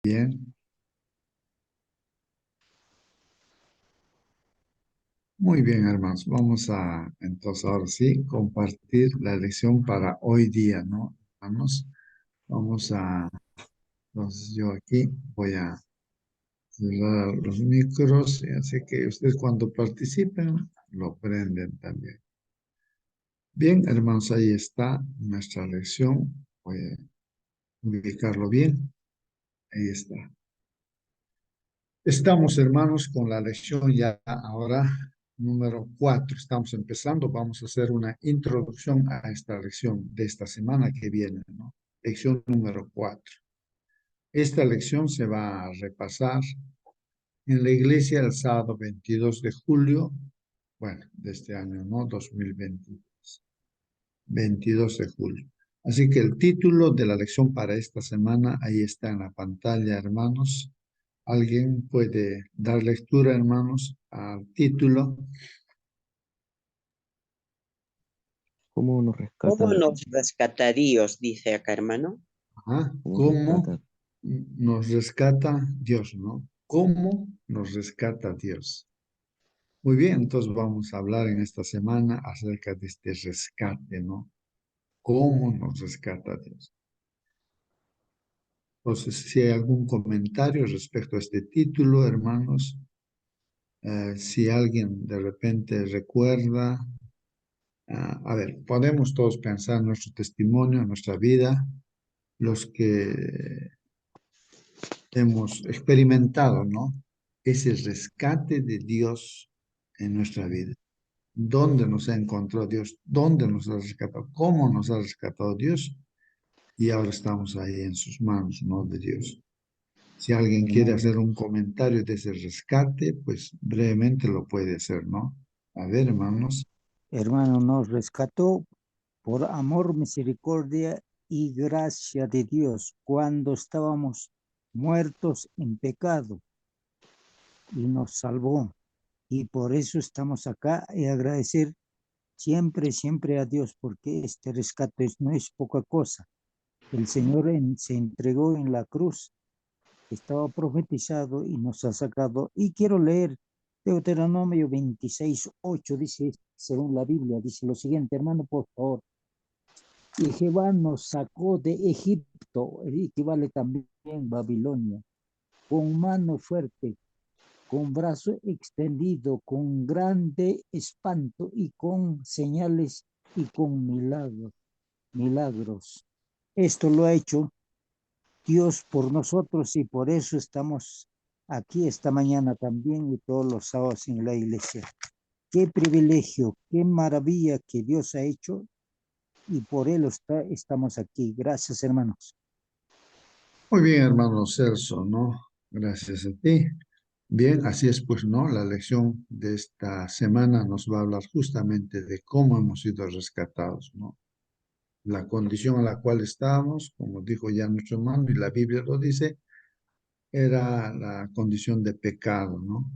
Bien, muy bien, hermanos. Vamos a, entonces, ahora sí, compartir la lección para hoy día, ¿no? Vamos, vamos a, entonces yo aquí voy a cerrar los micros, y así que ustedes cuando participen lo prenden también. Bien, hermanos, ahí está nuestra lección. Voy a ubicarlo bien. Ahí está. Estamos, hermanos, con la lección ya ahora número 4. Estamos empezando. Vamos a hacer una introducción a esta lección de esta semana que viene, ¿no? Lección número 4. Esta lección se va a repasar en la iglesia el sábado 22 de julio, bueno, de este año, ¿no? 2023, 22 de julio. Así que el título de la lección para esta semana ahí está en la pantalla, hermanos. ¿Alguien puede dar lectura, hermanos, al título? ¿Cómo nos ¿Cómo rescata? nos rescata Dios? Dice acá, hermano. Ajá. ¿Cómo ¿Cómo rescata? nos rescata Dios, no? ¿Cómo nos rescata Dios? Muy bien, entonces vamos a hablar en esta semana acerca de este rescate, ¿no? ¿Cómo nos rescata Dios? Entonces, si hay algún comentario respecto a este título, hermanos, si alguien de repente recuerda, a ver, podemos todos pensar en nuestro testimonio, en nuestra vida, los que hemos experimentado, ¿no? Ese rescate de Dios en nuestra vida. ¿Dónde nos ha encontrado Dios? ¿Dónde nos ha rescatado? ¿Cómo nos ha rescatado Dios? Y ahora estamos ahí en sus manos, ¿no? De Dios. Si alguien quiere Hermano, hacer un comentario de ese rescate, pues brevemente lo puede hacer, ¿no? A ver, hermanos. Hermano, nos rescató por amor, misericordia y gracia de Dios cuando estábamos muertos en pecado y nos salvó. Y por eso estamos acá y agradecer siempre, siempre a Dios, porque este rescate no es poca cosa. El Señor se entregó en la cruz, estaba profetizado y nos ha sacado. Y quiero leer Deuteronomio 26:8, dice, según la Biblia, dice lo siguiente, hermano, por favor. Y Jehová nos sacó de Egipto, equivale también Babilonia, con mano fuerte, con brazo extendido, con grande espanto y con señales y con milagros. Esto lo ha hecho Dios por nosotros y por eso estamos aquí esta mañana también y todos los sábados en la iglesia. Qué privilegio, qué maravilla que Dios ha hecho y por él estamos aquí. Gracias, hermanos. Muy bien, hermano Celso, ¿no? Gracias a ti. Bien, así es, pues, ¿no? La lección de esta semana nos va a hablar justamente de cómo hemos sido rescatados, ¿no? La condición a la cual estábamos, como dijo ya nuestro hermano, y la Biblia lo dice, era la condición de pecado, ¿no?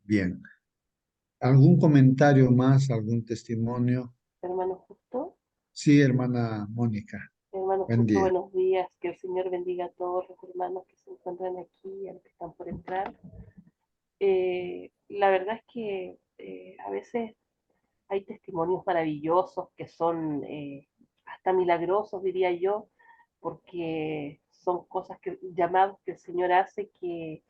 Bien. ¿Algún comentario más, algún testimonio? Hermano Justo, Sí, hermana Mónica. hermano Buen Justo, día. buenos días. Que el Señor bendiga a todos los hermanos que se encuentran aquí y a los que están por entrar. La verdad es que a veces hay testimonios maravillosos que son hasta milagrosos, diría yo, porque son cosas que, llamados que el Señor hace que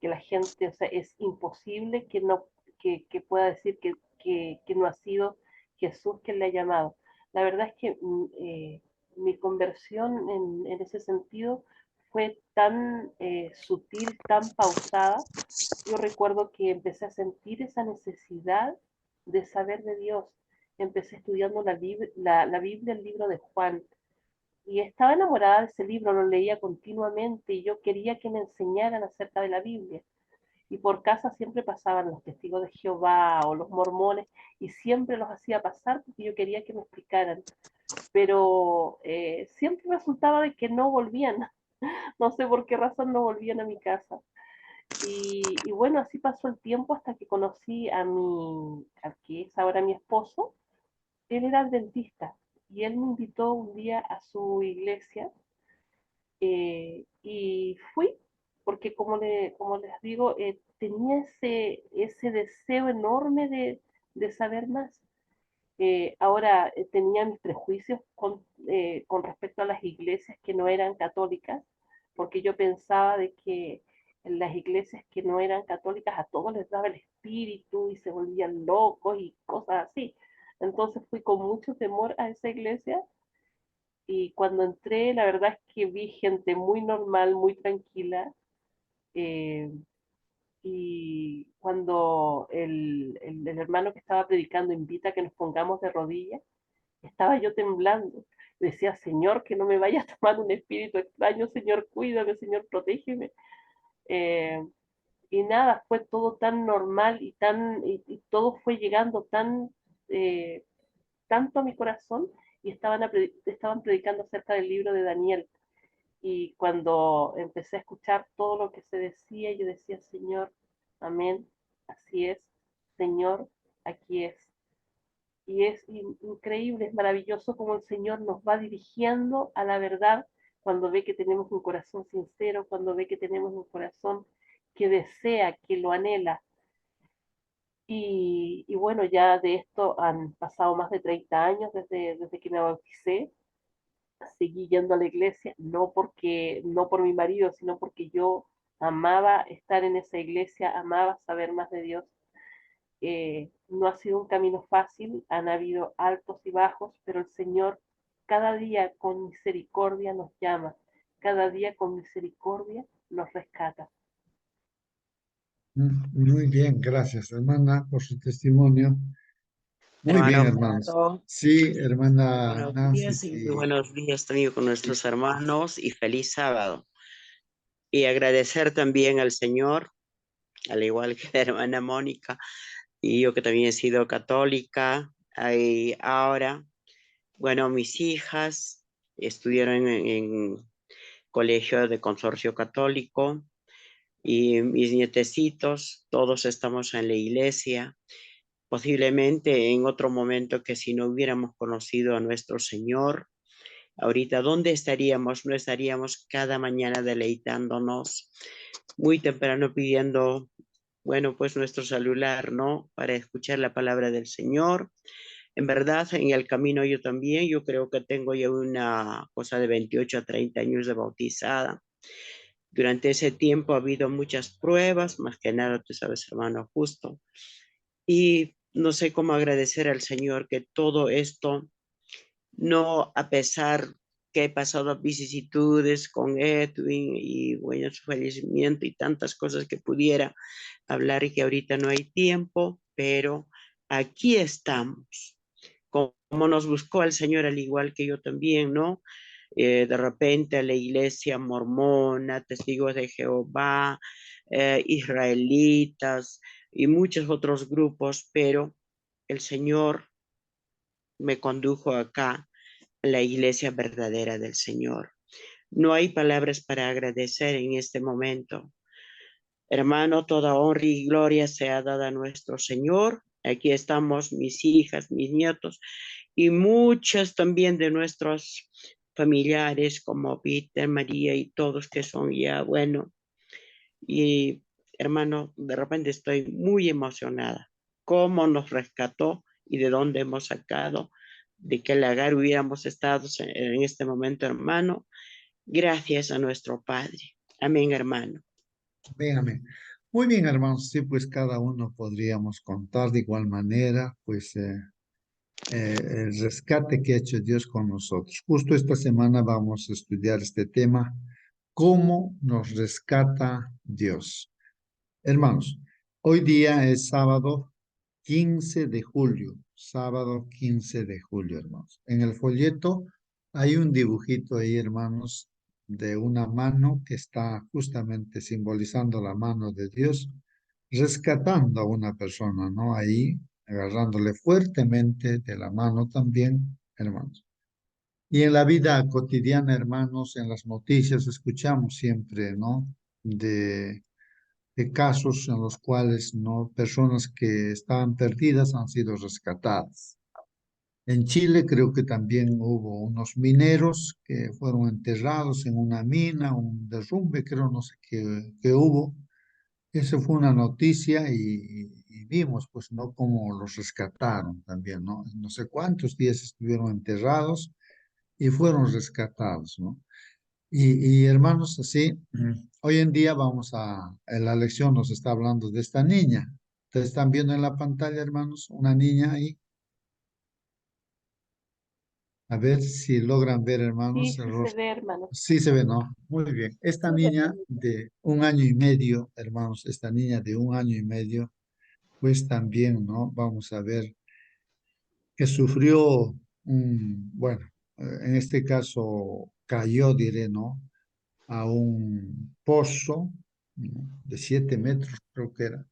la gente, o sea, es imposible que no que pueda decir que no ha sido Jesús quien le ha llamado. La verdad es que mi conversión en ese sentido fue tan sutil, tan pausada. Yo recuerdo que empecé a sentir esa necesidad de saber de Dios. Empecé estudiando la Biblia, el libro de Juan, y estaba enamorada de ese libro, lo leía continuamente y yo quería que me enseñaran acerca de la Biblia. Y por casa siempre pasaban los testigos de Jehová o los mormones y siempre los hacía pasar porque yo quería que me explicaran. Pero siempre resultaba de que no volvían. No sé por qué razón no volvían a mi casa. Y bueno, así pasó el tiempo hasta que conocí al que es ahora mi esposo. Él era dentista y él me invitó un día a su iglesia Y fui, porque como les digo, tenía ese deseo enorme de saber más. Ahora tenía mis prejuicios con respecto a las iglesias que no eran católicas, porque yo pensaba de que en las iglesias que no eran católicas a todos les daba el espíritu y se volvían locos y cosas así. Entonces fui con mucho temor a esa iglesia y cuando entré, la verdad es que vi gente muy normal, muy tranquila. eh, y cuando el hermano que estaba predicando invita a que nos pongamos de rodillas, estaba yo temblando. Decía, Señor, que no me vaya a tomar un espíritu extraño, Señor, cuídame, Señor, protégeme. Eh, y nada, fue todo tan normal y todo fue llegando eh, tanto a mi corazón y estaban predicando acerca del libro de Daniel. Y cuando empecé a escuchar todo lo que se decía, yo decía, Señor, amén, así es, Señor, aquí es. Y es increíble, es maravilloso como el Señor nos va dirigiendo a la verdad cuando ve que tenemos un corazón sincero, cuando ve que tenemos un corazón que desea, que lo anhela. Y bueno, ya de esto han pasado más de 30 años desde que me bauticé. Seguí yendo a la iglesia, no por mi marido, sino porque yo amaba estar en esa iglesia, amaba saber más de Dios. No ha sido un camino fácil, han habido altos y bajos, pero el Señor cada día con misericordia nos llama, cada día con misericordia nos rescata. Muy bien, gracias, hermana, por su testimonio. Muy bien, Hermano hermanos. Justo, Sí, hermana buenos Nancy, días y muy sí. buenos días también con nuestros hermanos y feliz sábado. Y agradecer también al Señor, al igual que la hermana Mónica, y yo que también he sido católica, y ahora, bueno, mis hijas estudiaron en colegio de consorcio católico y mis nietecitos, todos estamos en la iglesia. Posiblemente en otro momento que si no hubiéramos conocido a nuestro Señor, ahorita, ¿dónde estaríamos? No estaríamos cada mañana deleitándonos muy temprano pidiendo, bueno, pues nuestro celular, ¿no? Para escuchar la palabra del Señor. En verdad, en el camino yo también, yo creo que tengo ya una cosa de 28 a 30 años de bautizada. Durante ese tiempo ha habido muchas pruebas, más que nada, tú sabes, hermano, justo. Y no sé cómo agradecer al Señor que todo esto, no a pesar que he pasado vicisitudes con Edwin y bueno, su fallecimiento y tantas cosas que pudiera hablar y que ahorita no hay tiempo, pero aquí estamos. Como nos buscó el Señor, al igual que yo también, ¿no? De repente a la iglesia mormona, testigos de Jehová, israelitas y muchos otros grupos, pero el Señor me condujo acá, a la iglesia verdadera del Señor. No hay palabras para agradecer en este momento. Hermano, toda honra y gloria sea dada a nuestro Señor. Aquí estamos mis hijas, mis nietos y muchas también de nuestros familiares como Peter, María y todos que son ya, bueno, y hermano, de repente estoy muy emocionada. ¿Cómo nos rescató y de dónde hemos sacado? De qué lagar hubiéramos estado en este momento, hermano. Gracias a nuestro Padre. Amén, hermano. Amén, amén. Muy bien, hermanos. Sí, pues cada uno podríamos contar de igual manera, pues el rescate que ha hecho Dios con nosotros. Justo esta semana vamos a estudiar este tema, cómo nos rescata Dios. Hermanos, hoy día es sábado 15 de julio, sábado 15 de julio, hermanos. En el folleto hay un dibujito ahí, hermanos, de una mano que está justamente simbolizando la mano de Dios, rescatando a una persona, ¿no? Ahí, agarrándole fuertemente de la mano también, hermanos. Y en la vida cotidiana, hermanos, en las noticias escuchamos siempre, ¿no? De casos en los cuales no personas que estaban perdidas han sido rescatadas. En Chile creo que también hubo unos mineros que fueron enterrados en una mina, un derrumbe, creo, no sé qué hubo. Esa fue una noticia y vimos, pues, ¿no? Cómo los rescataron también, ¿no? No sé cuántos días estuvieron enterrados y fueron rescatados, ¿no? Y hermanos, así, hoy en día en la lección nos está hablando de esta niña. Ustedes están viendo en la pantalla, hermanos, una niña ahí. A ver si logran ver, Sí, hermanos, el sí se rostro. ve, hermano. Sí se ve, ¿no? Muy bien. Esta niña de 1 año y medio, hermanos, esta niña de 1 año y medio, pues también, ¿no? Vamos a ver que sufrió bueno, en este caso cayó, diré, ¿no? A un pozo, ¿no? De 7 metros, creo que era.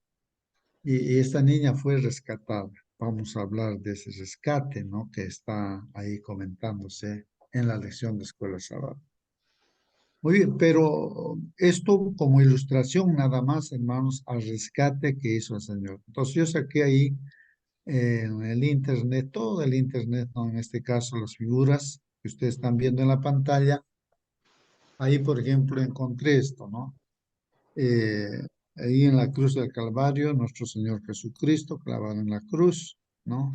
Y esta niña fue rescatada. Vamos a hablar de ese rescate, ¿no? Que está ahí comentándose en la lección de Escuela Sabática. Muy bien, pero esto como ilustración nada más, hermanos, al rescate que hizo el Señor. Entonces yo saqué ahí en el internet, todo el internet, ¿no? En este caso las figuras que ustedes están viendo en la pantalla. Ahí, por ejemplo, encontré esto, ¿no? Ahí en la cruz del Calvario, nuestro Señor Jesucristo clavado en la cruz, ¿no?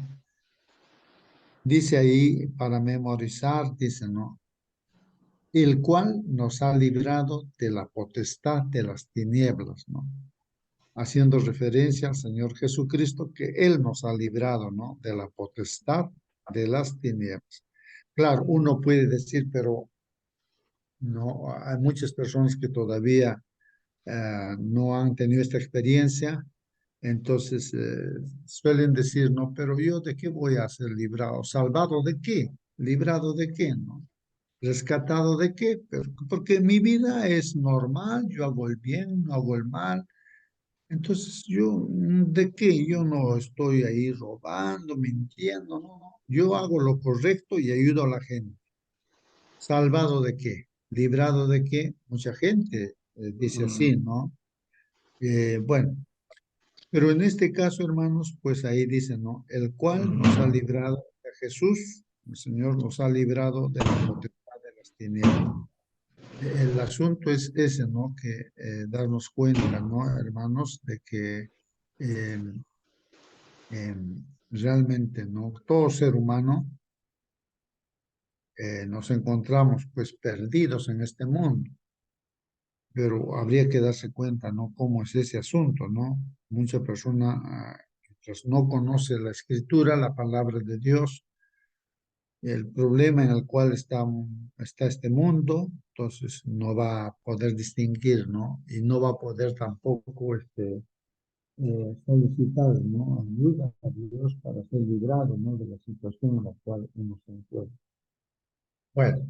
Dice ahí para memorizar, dice, ¿no? El cual nos ha librado de la potestad de las tinieblas, ¿no? Haciendo referencia al Señor Jesucristo, que Él nos ha librado, ¿no? De la potestad de las tinieblas. Claro, uno puede decir, pero no, hay muchas personas que todavía no han tenido esta experiencia, entonces suelen decir, no, pero yo de qué voy a ser librado, salvado de qué, librado de qué, ¿no? ¿Rescatado de qué? Porque mi vida es normal, yo hago el bien, no hago el mal. Entonces, yo, ¿de qué? Yo no estoy ahí robando, mintiendo, no, no. Yo hago lo correcto y ayudo a la gente. ¿Salvado de qué? ¿Librado de qué? Mucha gente dice así, ¿no? Bueno, pero en este caso, hermanos, pues ahí dice, ¿no? El cual nos ha librado de Jesús, el Señor nos ha librado de la potestad de las tinieblas. El asunto es ese, ¿no? Que darnos cuenta, ¿no, hermanos? De que eh, realmente, ¿no? Todo ser humano nos encontramos pues perdidos en este mundo, pero habría que darse cuenta, ¿no? Cómo es ese asunto, ¿no? Mucha persona, mientras no conoce la escritura, la palabra de Dios, el problema en el cual está este mundo, entonces no va a poder distinguir, ¿no? Y no va a poder tampoco solicitar, ¿no? Ayuda a Dios para ser librado, ¿no? De la situación en la cual uno se encuentra. Bueno,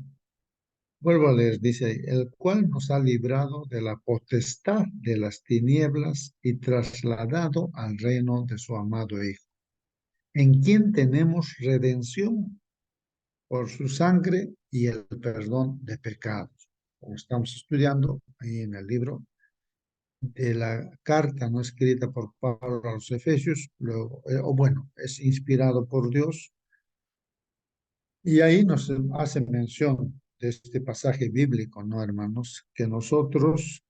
vuelvo a leer, dice ahí, el cual nos ha librado de la potestad de las tinieblas y trasladado al reino de su amado Hijo, en quien tenemos redención por su sangre y el perdón de pecados. Como estamos estudiando ahí en el libro de la carta no escrita por Pablo a los Efesios, luego, o bueno, es inspirado por Dios, y ahí nos hace mención de este pasaje bíblico, ¿no, hermanos? Que nosotros,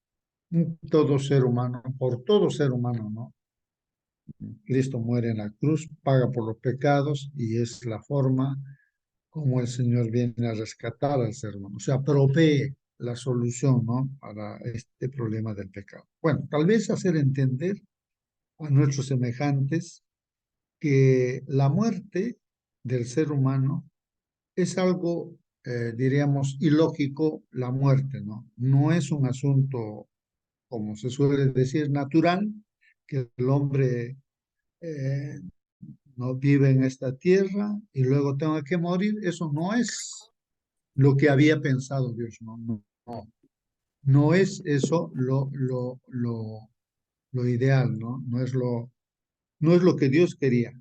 todo ser humano, por todo ser humano, ¿no? Cristo muere en la cruz, paga por los pecados y es la forma como el Señor viene a rescatar al ser humano, o sea, provee la solución, ¿no? Para este problema del pecado. Bueno, tal vez hacer entender a nuestros semejantes que la muerte del ser humano es algo, diríamos, ilógico, la muerte, ¿no? No es un asunto, como se suele decir, natural, que el hombre eh, no vive en esta tierra y luego tenga que morir. Eso no es lo que había pensado Dios, no, no, no. No es eso lo ideal, ¿no? No es lo que Dios quería.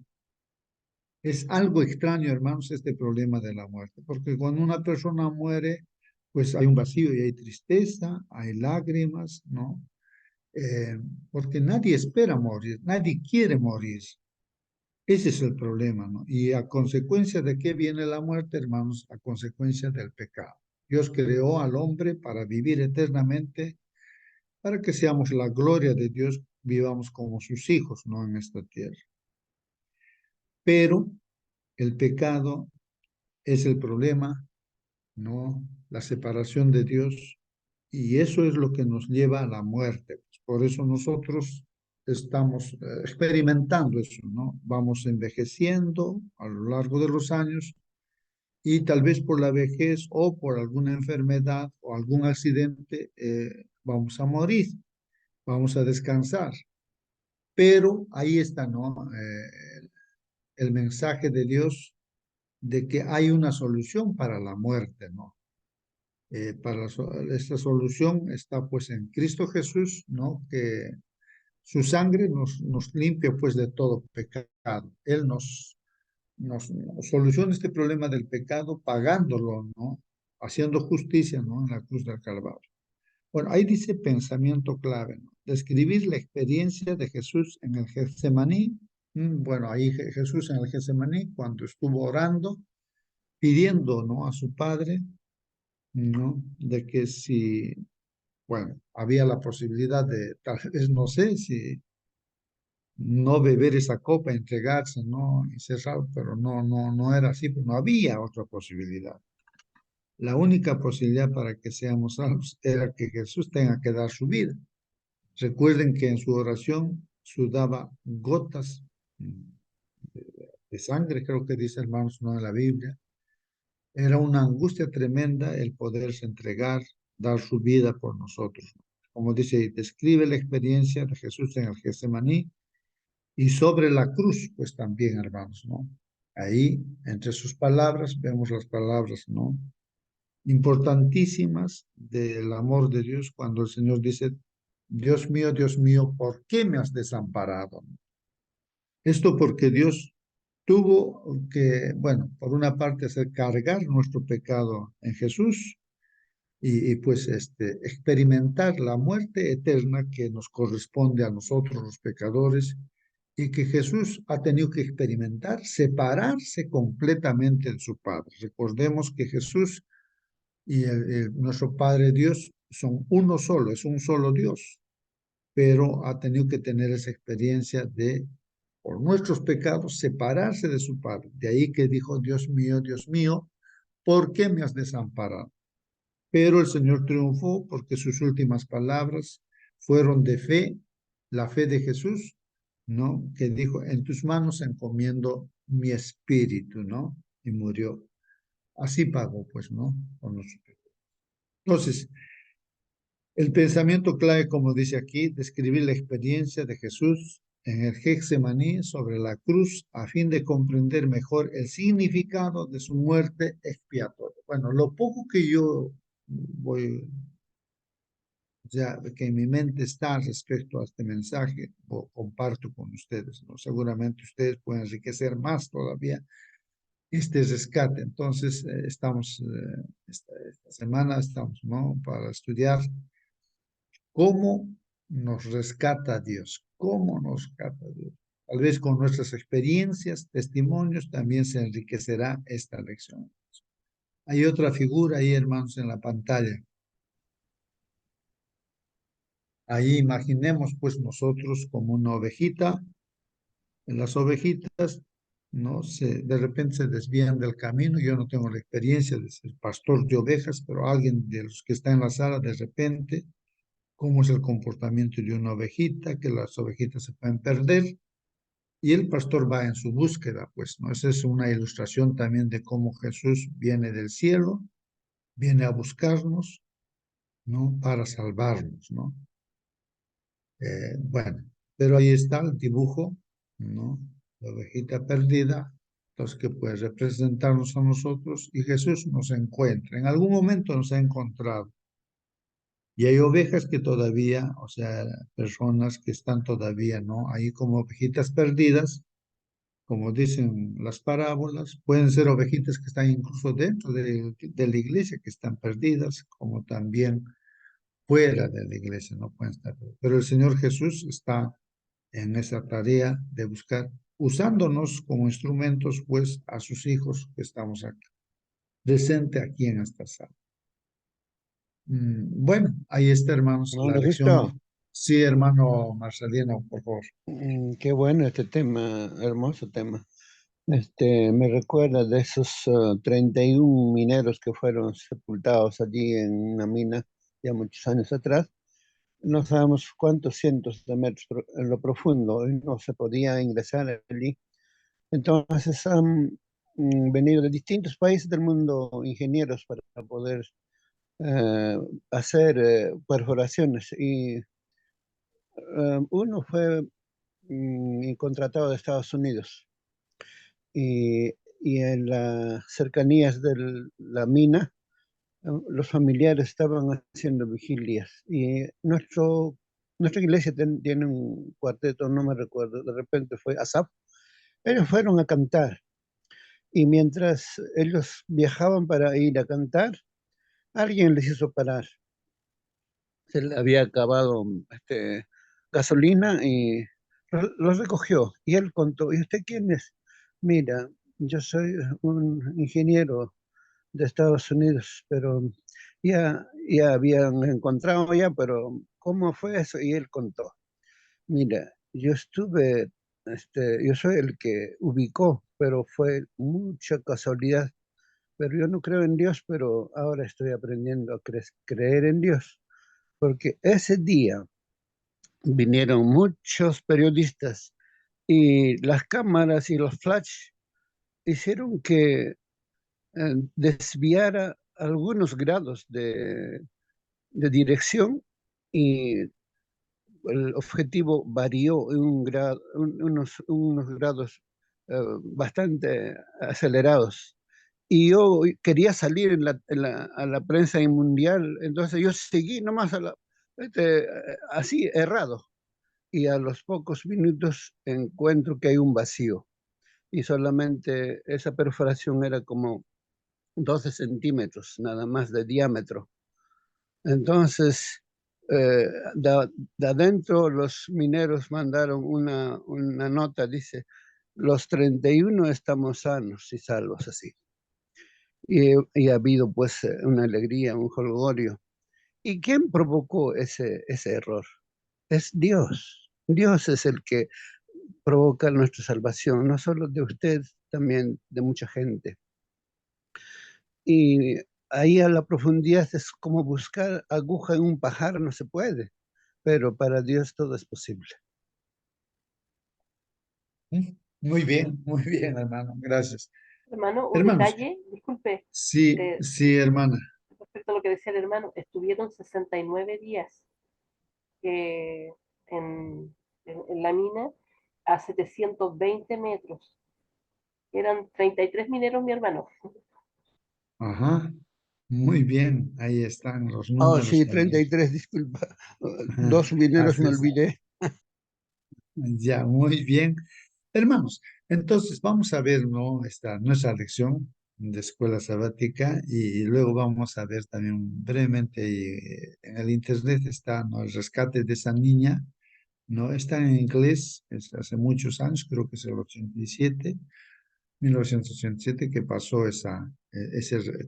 Es algo extraño, hermanos, este problema de la muerte, porque cuando una persona muere, pues hay un vacío y hay tristeza, hay lágrimas, ¿no? Eh, Porque nadie espera morir, nadie quiere morir. Ese es el problema, ¿no? Y a consecuencia de qué viene la muerte, hermanos, a consecuencia del pecado. Dios creó al hombre para vivir eternamente, para que seamos la gloria de Dios, vivamos como sus hijos, ¿no? En esta tierra. Pero el pecado es el problema, ¿no? La separación de Dios, y eso es lo que nos lleva a la muerte. Por eso nosotros estamos experimentando eso, ¿no? Vamos envejeciendo a lo largo de los años y tal vez por la vejez o por alguna enfermedad o algún accidente vamos a morir, vamos a descansar. Pero ahí está, ¿no? El mensaje de Dios de que hay una solución para la muerte, ¿no? Esta solución está pues en Cristo Jesús, ¿no? Que su sangre nos limpia pues de todo pecado. Él nos soluciona este problema del pecado pagándolo, ¿no? Haciendo justicia, ¿no? En la cruz del Calvario. Bueno, ahí dice pensamiento clave, ¿no? Describir la experiencia de Jesús en el Getsemaní. Bueno, ahí Jesús en el Getsemaní, cuando estuvo orando, pidiendo, ¿no? A su Padre, ¿no? De que si, bueno, había la posibilidad de, tal vez, no sé, si no beber esa copa, entregarse, ¿no? Y cerrar, pero no era así, pues no había otra posibilidad. La única posibilidad para que seamos salvos era que Jesús tenga que dar su vida. Recuerden que en su oración sudaba gotas de sangre, creo que dice hermanos, no en la Biblia. Era una angustia tremenda el poderse entregar, dar su vida por nosotros. Como dice, describe la experiencia de Jesús en el Getsemaní y sobre la cruz, pues también, hermanos, ¿no? Ahí, entre sus palabras, vemos las palabras, ¿no? Importantísimas del amor de Dios cuando el Señor dice, Dios mío, ¿por qué me has desamparado? Esto porque Dios tuvo que, bueno, por una parte hacer cargar nuestro pecado en Jesús y pues experimentar la muerte eterna que nos corresponde a nosotros los pecadores y que Jesús ha tenido que experimentar, separarse completamente de su Padre. Recordemos que Jesús y nuestro Padre Dios son uno solo, es un solo Dios, pero ha tenido que tener esa experiencia de, por nuestros pecados, separarse de su Padre. De ahí que dijo, Dios mío, ¿por qué me has desamparado? Pero el Señor triunfó porque sus últimas palabras fueron de fe, la fe de Jesús, ¿no? Que dijo, en tus manos encomiendo mi espíritu, ¿no? Y murió. Así pagó, pues, ¿no? Con nuestros pecados. Entonces, el pensamiento clave, como dice aquí, describir la experiencia de Jesús en el Getsemaní sobre la cruz a fin de comprender mejor el significado de su muerte expiatoria. Bueno, lo poco que yo voy, ya que en mi mente está respecto a este mensaje, lo comparto con ustedes, ¿no? Seguramente ustedes pueden enriquecer más todavía este rescate. Entonces, esta semana estamos, ¿no? Para estudiar cómo nos rescata Dios, cómo nos rescata Dios. Tal vez con nuestras experiencias, testimonios, también se enriquecerá esta lección. Hay otra figura ahí, hermanos, en la pantalla. Ahí imaginemos pues nosotros como una ovejita. Las ovejitas, ¿no? De repente se desvían del camino. Yo no tengo la experiencia de ser pastor de ovejas, pero alguien de los que está en la sala de repente cómo es el comportamiento de una ovejita, que las ovejitas se pueden perder y el pastor va en su búsqueda, pues, ¿no? Esa es una ilustración también de cómo Jesús viene del cielo, viene a buscarnos, ¿no? Para salvarnos, ¿no? Bueno, pero ahí está el dibujo, ¿no? La ovejita perdida, entonces que puede representarnos a nosotros y Jesús nos encuentra. En algún momento nos ha encontrado. Y hay ovejas que todavía, o sea, personas que están todavía, ¿no? Ahí como ovejitas perdidas, como dicen las parábolas, pueden ser ovejitas que están incluso dentro de la iglesia, que están perdidas, como también fuera de la iglesia, no pueden estar perdidas. Pero el Señor Jesús está en esa tarea de buscar usándonos como instrumentos, pues, a sus hijos que estamos aquí, presente aquí en esta sala. Bueno, ahí está, hermanos, la Hermano lección. Sisto, Sí, hermano Marcelino, por favor. qué bueno este tema, hermoso tema. Me recuerda de esos 31 mineros que fueron sepultados allí en una mina ya muchos años atrás. No sabemos cuántos cientos de metros en lo profundo, y no se podía ingresar allí. Entonces han venido de distintos países del mundo ingenieros para poder hacer perforaciones. Y uno fue contratado de Estados Unidos. Y en las cercanías de la mina, los familiares estaban haciendo vigilias. Y nuestra iglesia tiene un cuarteto, no me recuerdo, de repente fue ASAP. Ellos fueron a cantar. Y mientras ellos viajaban para ir a cantar, alguien les hizo parar. Se le había acabado gasolina y los recogió. Y él contó, ¿y usted quién es? Mira, yo soy un ingeniero de Estados Unidos, pero ya habían encontrado ya, pero ¿cómo fue eso? Y él contó, mira, yo soy el que ubicó, pero fue mucha casualidad, pero yo no creo en Dios, pero ahora estoy aprendiendo a creer en Dios, porque ese día vinieron muchos periodistas y las cámaras y los flash hicieron que desviara algunos grados de dirección y el objetivo varió en unos grados bastante acelerados. Y yo quería salir a la prensa mundial, entonces yo seguí nomás así errado. Y a los pocos minutos encuentro que hay un vacío. Y solamente esa perforación era como 12 centímetros nada más de diámetro. Entonces, eh, de adentro los mineros mandaron una nota, los 31 estamos sanos y salvos así. Y ha habido pues una alegría, un jolgorio. ¿Y quién provocó ese error? Es Dios. Dios es el que provoca nuestra salvación, no solo de usted, también de mucha gente. Y ahí a la profundidad es como buscar aguja en un pajar, no se puede, pero para Dios todo es posible. Muy bien, hermano. Gracias. Hermano, un Hermanos, detalle, disculpe, sí, sí, hermana. respecto a lo que decía el hermano, estuvieron 69 días en, en la mina a 720 metros. Eran 33 mineros, mi hermano. Ajá. Muy bien. Ahí están los Oh, números. sí, 33, disculpa. Ajá, Dos mineros así me es. olvidé. Ya, muy bien. Hermanos, entonces vamos a ver, ¿no? Nuestra lección de escuela sabática y luego vamos a ver también brevemente en el internet está, ¿no? El rescate de esa niña, ¿no? Está en inglés, es hace muchos años, creo que es el 1987 que pasó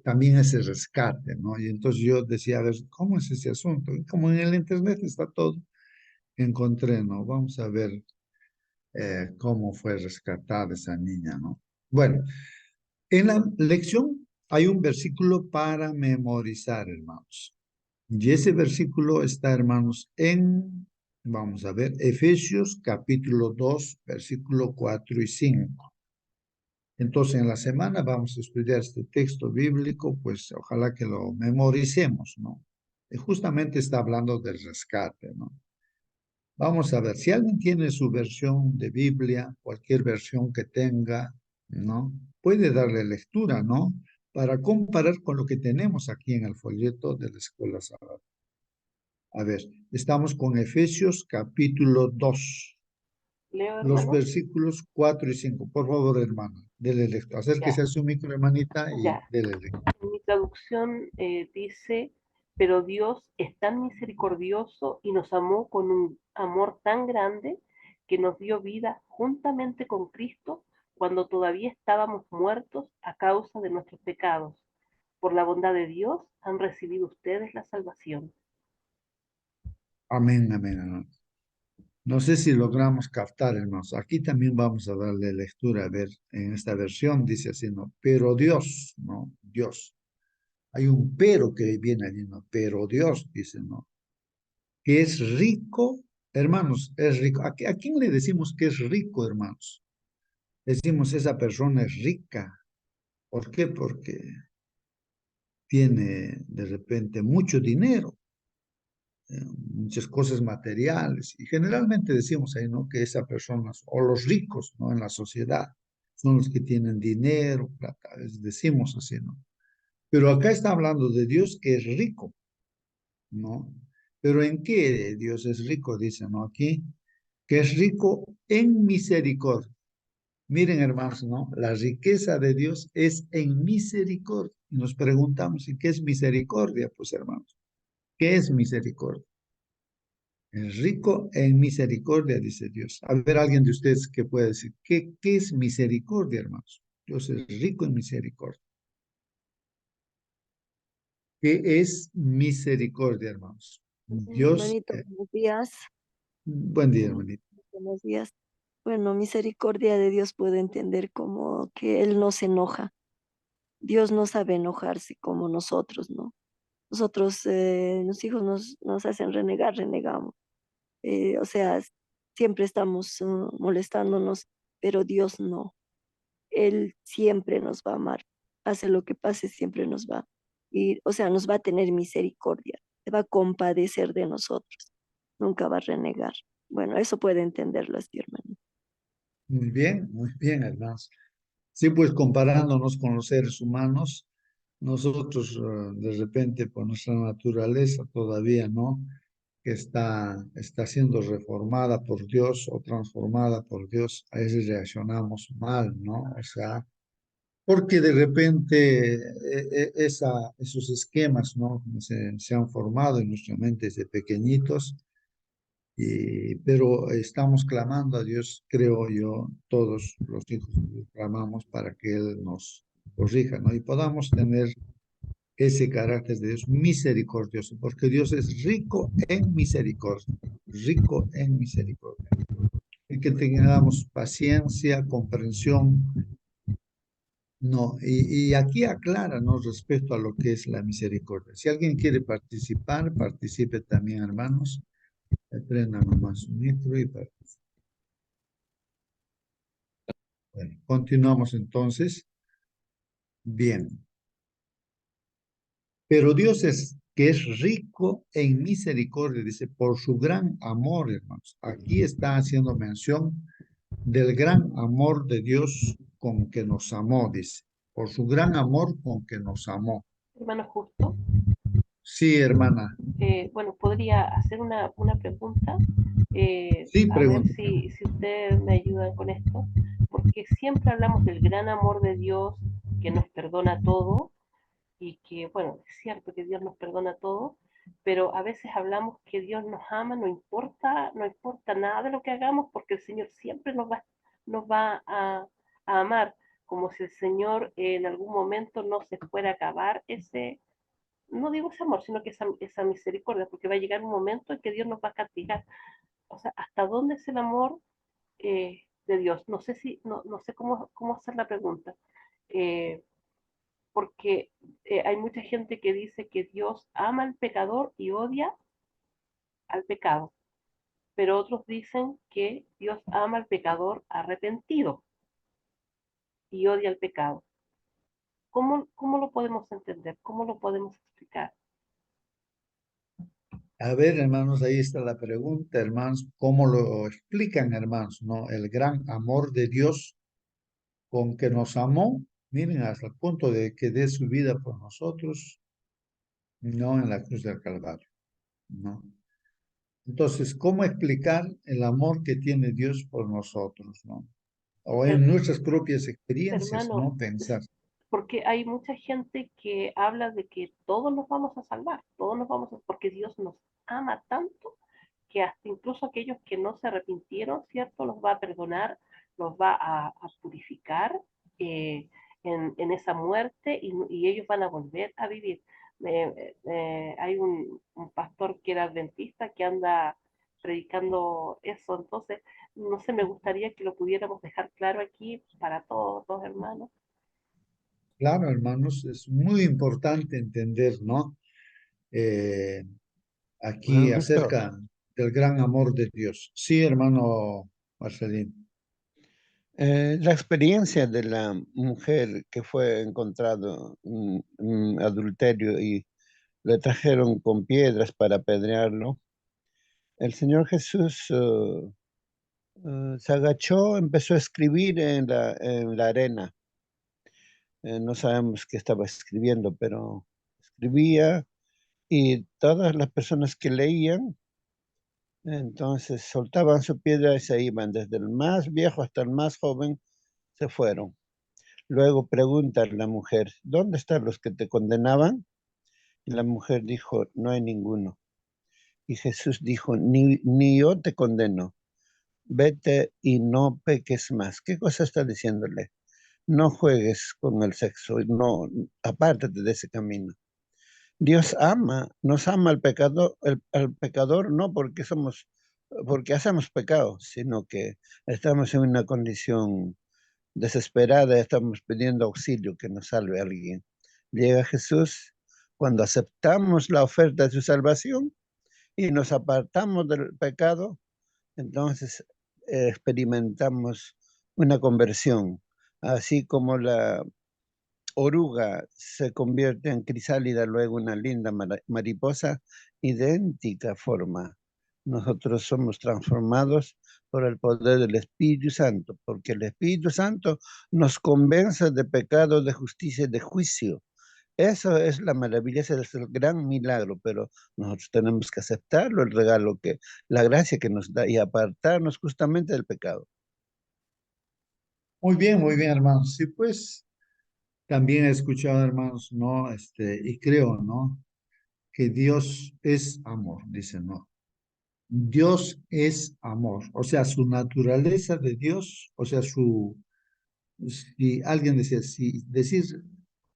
también ese rescate, ¿no? Y entonces yo decía, a ver, ¿cómo es ese asunto? Y como en el internet está todo, encontré, ¿no? Vamos a ver cómo fue rescatada esa niña, ¿no? Bueno, en la lección hay un versículo para memorizar, hermanos. Y ese versículo está, hermanos, vamos a ver, Efesios capítulo 2, versículo 4 y 5. Entonces, en la semana vamos a estudiar este texto bíblico, pues ojalá que lo memoricemos, ¿no? Y justamente está hablando del rescate, ¿no? Vamos a ver, si alguien tiene su versión de Biblia, cualquier versión que tenga, ¿no? Puede darle lectura, ¿no? Para comparar con lo que tenemos aquí en el folleto de la Escuela Sabática. A ver, estamos con Efesios capítulo 2, Leo, los hermano. versículos 4 y 5. Por favor, hermana, dele lectura. Acérquese Ya, a su micro, hermanita, y ya. dele lectura. Mi traducción dice, pero Dios es tan misericordioso y nos amó con un amor tan grande que nos dio vida juntamente con Cristo cuando todavía estábamos muertos a causa de nuestros pecados. Por la bondad de Dios han recibido ustedes la salvación. Amén, amén, amén. No sé si logramos captar, hermanos. Aquí también vamos a darle lectura, a ver, en esta versión dice así, ¿no? Pero Dios, ¿no? Dios. Hay un pero que viene allí, ¿no? Pero Dios, dice, ¿no? Que es rico, hermanos, es rico. ¿A quién le decimos que es rico, hermanos? Decimos, esa persona es rica. ¿Por qué? Porque tiene de repente mucho dinero, muchas cosas materiales. Y generalmente decimos ahí, ¿no? Que esas personas, o los ricos, ¿no? En la sociedad, son los que tienen dinero, plata. Decimos así, ¿no? Pero acá está hablando de Dios que es rico, ¿no? Pero ¿en qué Dios es rico? Dice, ¿no? Aquí, que es rico en misericordia. Miren, hermanos, ¿no? La riqueza de Dios es en misericordia. Y nos preguntamos, ¿y qué es misericordia? Pues, hermanos, ¿qué es misericordia? Es rico en misericordia, dice Dios. A ver, alguien de ustedes que puede decir, ¿qué es misericordia, hermanos? Dios es rico en misericordia. ¿Qué es misericordia, hermanos? Dios, Hermanito, buenos días. buen día, hermanito. Buenos días. Bueno, misericordia de Dios puedo entender como que Él no se enoja. Dios no sabe enojarse como nosotros, ¿no? Nosotros, los hijos nos hacen renegar, renegamos. O sea, siempre estamos molestándonos, pero Dios no. Él siempre nos va a amar. Pase lo que pase, siempre nos va. Y, o sea, nos va a tener misericordia. Se va a compadecer de nosotros. Nunca va a renegar. Bueno, eso puede entenderlo así, hermano. Muy bien, hermanos. Sí, pues comparándonos con los seres humanos, nosotros de repente por nuestra naturaleza todavía no, que está siendo reformada por Dios o transformada por Dios, a veces reaccionamos mal, ¿no? O sea, porque de repente esos esquemas, ¿no? Se han formado en nuestra mente desde pequeñitos, pero estamos clamando a Dios, creo yo, todos los hijos clamamos para que Él nos corrija, ¿no? Y podamos tener ese carácter de Dios misericordioso, porque Dios es rico en misericordia. Y que tengamos paciencia, comprensión, no, y aquí aclara, ¿no? Respecto a lo que es la misericordia. Si alguien quiere participar, participe también, hermanos. Prendan nomás su micro y participe. Bueno, continuamos entonces. Bien. Pero Dios es que es rico en misericordia, dice, por su gran amor, hermanos. Aquí está haciendo mención del gran amor de Dios con que nos amó, dice. Por su gran amor con que nos amó. Hermano Justo, Sí, hermana. bueno, podría hacer una pregunta, Sí, a ver pregunta. si ustedes me ayudan con esto, porque siempre hablamos del gran amor de Dios que nos perdona todo y que, bueno, es cierto que Dios nos perdona todo, pero a veces hablamos que Dios nos ama, no importa nada de lo que hagamos, porque el Señor siempre nos va a amar, como si el Señor en algún momento no se fuera a acabar ese, no digo ese amor, sino que esa misericordia, porque va a llegar un momento en que Dios nos va a castigar. O sea, ¿hasta dónde es el amor de Dios? No sé no sé cómo hacer la pregunta. Eh, porque hay mucha gente que dice que Dios ama al pecador y odia al pecado, pero otros dicen que Dios ama al pecador arrepentido y odia al pecado. ¿Cómo lo podemos entender? ¿Cómo lo podemos explicar? A ver, hermanos, ahí está la pregunta, hermanos, ¿cómo lo explican, hermanos? ¿No? El gran amor de Dios con que nos amó, miren, hasta el punto de que dé su vida por nosotros, no en la cruz del Calvario, ¿no? Entonces, ¿cómo explicar el amor que tiene Dios por nosotros, ¿no? O en nuestras propias experiencias, Hermano, ¿no? Pensar. porque hay mucha gente que habla de que todos nos vamos a salvar, todos nos vamos a, porque Dios nos ama tanto que hasta incluso aquellos que no se arrepintieron, ¿cierto? Los va a perdonar, los va a purificar en esa muerte y ellos van a volver a vivir. Hay un pastor que era adventista que anda predicando eso, entonces, no sé, me gustaría que lo pudiéramos dejar claro aquí para todos los hermanos. Claro, hermanos, es muy importante entender, ¿no? Eh, aquí Víctor, acerca del gran amor de Dios. Sí, hermano Marcelino. la experiencia de la mujer que fue encontrado en adulterio y le trajeron con piedras para apedrearlo, el Señor Jesús se agachó, empezó a escribir en la arena. No sabemos qué estaba escribiendo, pero escribía y todas las personas que leían, entonces soltaban su piedra y se iban, desde el más viejo hasta el más joven, se fueron. Luego pregunta a la mujer, ¿dónde están los que te condenaban? Y la mujer dijo, no hay ninguno. Y Jesús dijo, ni yo te condeno, vete y no peques más. ¿Qué cosa está diciéndole? No juegues con el sexo, no, apártate de ese camino. Dios ama, nos ama al pecador no porque hacemos pecado, sino que estamos en una condición desesperada, estamos pidiendo auxilio, que nos salve alguien. Llega Jesús cuando aceptamos la oferta de su salvación y nos apartamos del pecado, entonces experimentamos una conversión, así como la oruga se convierte en crisálida, luego una linda mariposa, idéntica forma. Nosotros somos transformados por el poder del Espíritu Santo, porque el Espíritu Santo nos convence de pecado, de justicia y de juicio. Eso es la maravilla, ese es el gran milagro, pero nosotros tenemos que aceptarlo, el regalo que, la gracia que nos da y apartarnos justamente del pecado. Muy bien, hermanos. Sí, pues también he escuchado, hermanos, ¿no? Y creo, ¿no? Que Dios es amor, dicen, ¿no? Dios es amor, o sea, su naturaleza de Dios, o sea, si alguien decía, si decir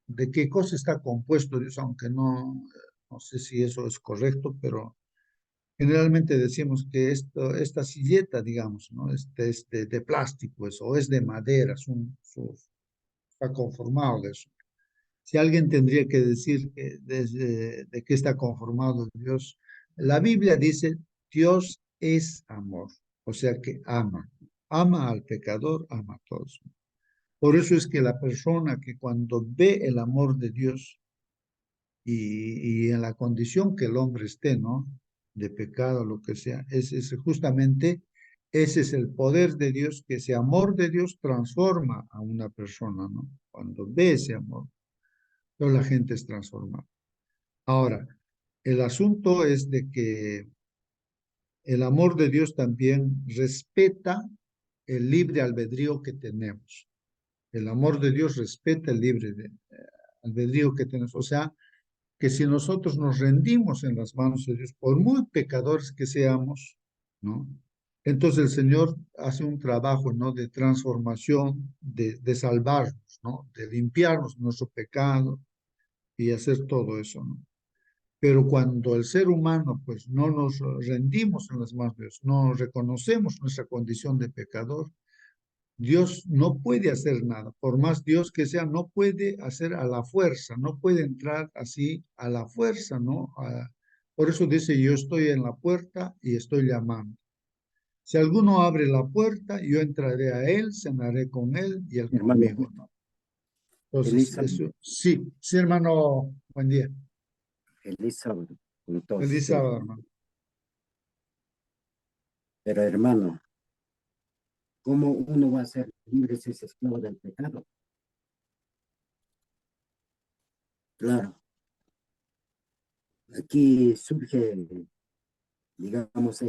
de qué cosa está compuesto Dios, aunque no sé si eso es correcto, pero generalmente decimos que esta silleta, digamos, ¿no? Es de plástico, eso, o es de madera, está conformado de eso. Si alguien tendría que decir de qué está conformado Dios, la Biblia dice, Dios es amor, o sea que ama al pecador, ama a todos. Por eso es que la persona que cuando ve el amor de Dios y en la condición que el hombre esté, ¿no? De pecado, lo que sea, justamente ese es el poder de Dios, que ese amor de Dios transforma a una persona, ¿no? Cuando ve ese amor, toda la gente es transformada. Ahora, el asunto es de que el amor de Dios también respeta el libre albedrío que tenemos. El amor de Dios respeta el albedrío que tenemos. O sea, que si nosotros nos rendimos en las manos de Dios, por muy pecadores que seamos, ¿no? Entonces el Señor hace un trabajo, ¿no? De transformación, de salvarnos, ¿no? De limpiarnos nuestro pecado y hacer todo eso, ¿no? Pero cuando el ser humano, pues, no nos rendimos en las manos de Dios, no reconocemos nuestra condición de pecador, Dios no puede hacer nada. Por más Dios que sea, no puede hacer a la fuerza, no puede entrar así a la fuerza, ¿no? Por eso dice, yo estoy en la puerta y estoy llamando. Si alguno abre la puerta, yo entraré a él, cenaré con él y él Hermano, conmigo, ¿no? Entonces, feliz sábado, eso, sí, sí, hermano, buen día. feliz sábado con todos Feliz ustedes. sábado, hermano. Pero hermano, ¿cómo uno va a ser libre si es esclavo del pecado? Claro, aquí surge, digamos,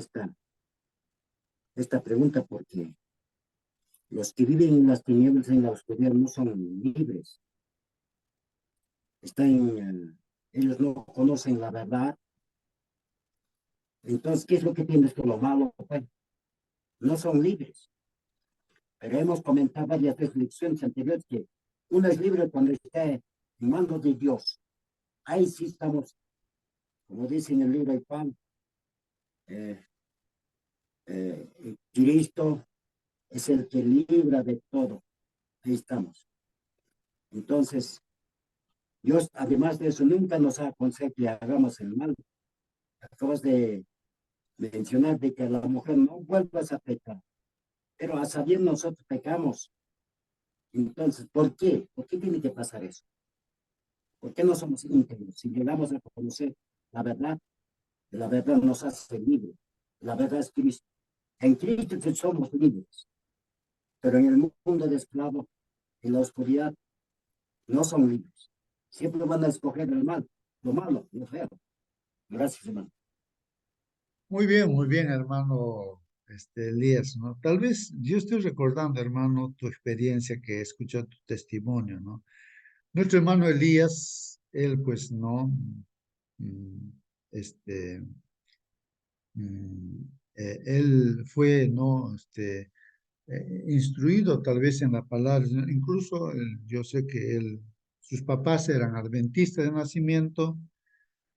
esta pregunta porque los que viven en las tinieblas, en la oscuridad, no son libres. Ellos no conocen la verdad, Entonces, ¿qué es lo que tienes con lo malo? Pues, no son libres. Pero hemos comentado varias reflexiones anteriores que uno es libre cuando está en manos de Dios. Ahí sí estamos, como dice en el libro de Juan, Cristo es el que libra de todo. Ahí estamos. Entonces, Dios, además de eso, nunca nos aconseja que hagamos el mal. Acabas de mencionar de que a la mujer no vuelvas a pecar, pero a saber nosotros pecamos. Entonces, ¿por qué? ¿Por qué tiene que pasar eso? ¿Por qué no somos íntegros? Si llegamos a conocer la verdad nos hace libres. La verdad es Cristo. En Cristo somos libres, pero en el mundo de esclavos, en la oscuridad, no son libres. Siempre van a escoger el mal, lo malo, lo feo. Gracias, hermano. Muy bien, hermano Elías, ¿no? Tal vez yo estoy recordando, hermano, tu experiencia que escuchó tu testimonio, ¿no? Nuestro hermano Elías, él pues no, mm, este, mm, él fue, ¿no? Instruido tal vez en la palabra, incluso yo sé que sus papás eran adventistas de nacimiento,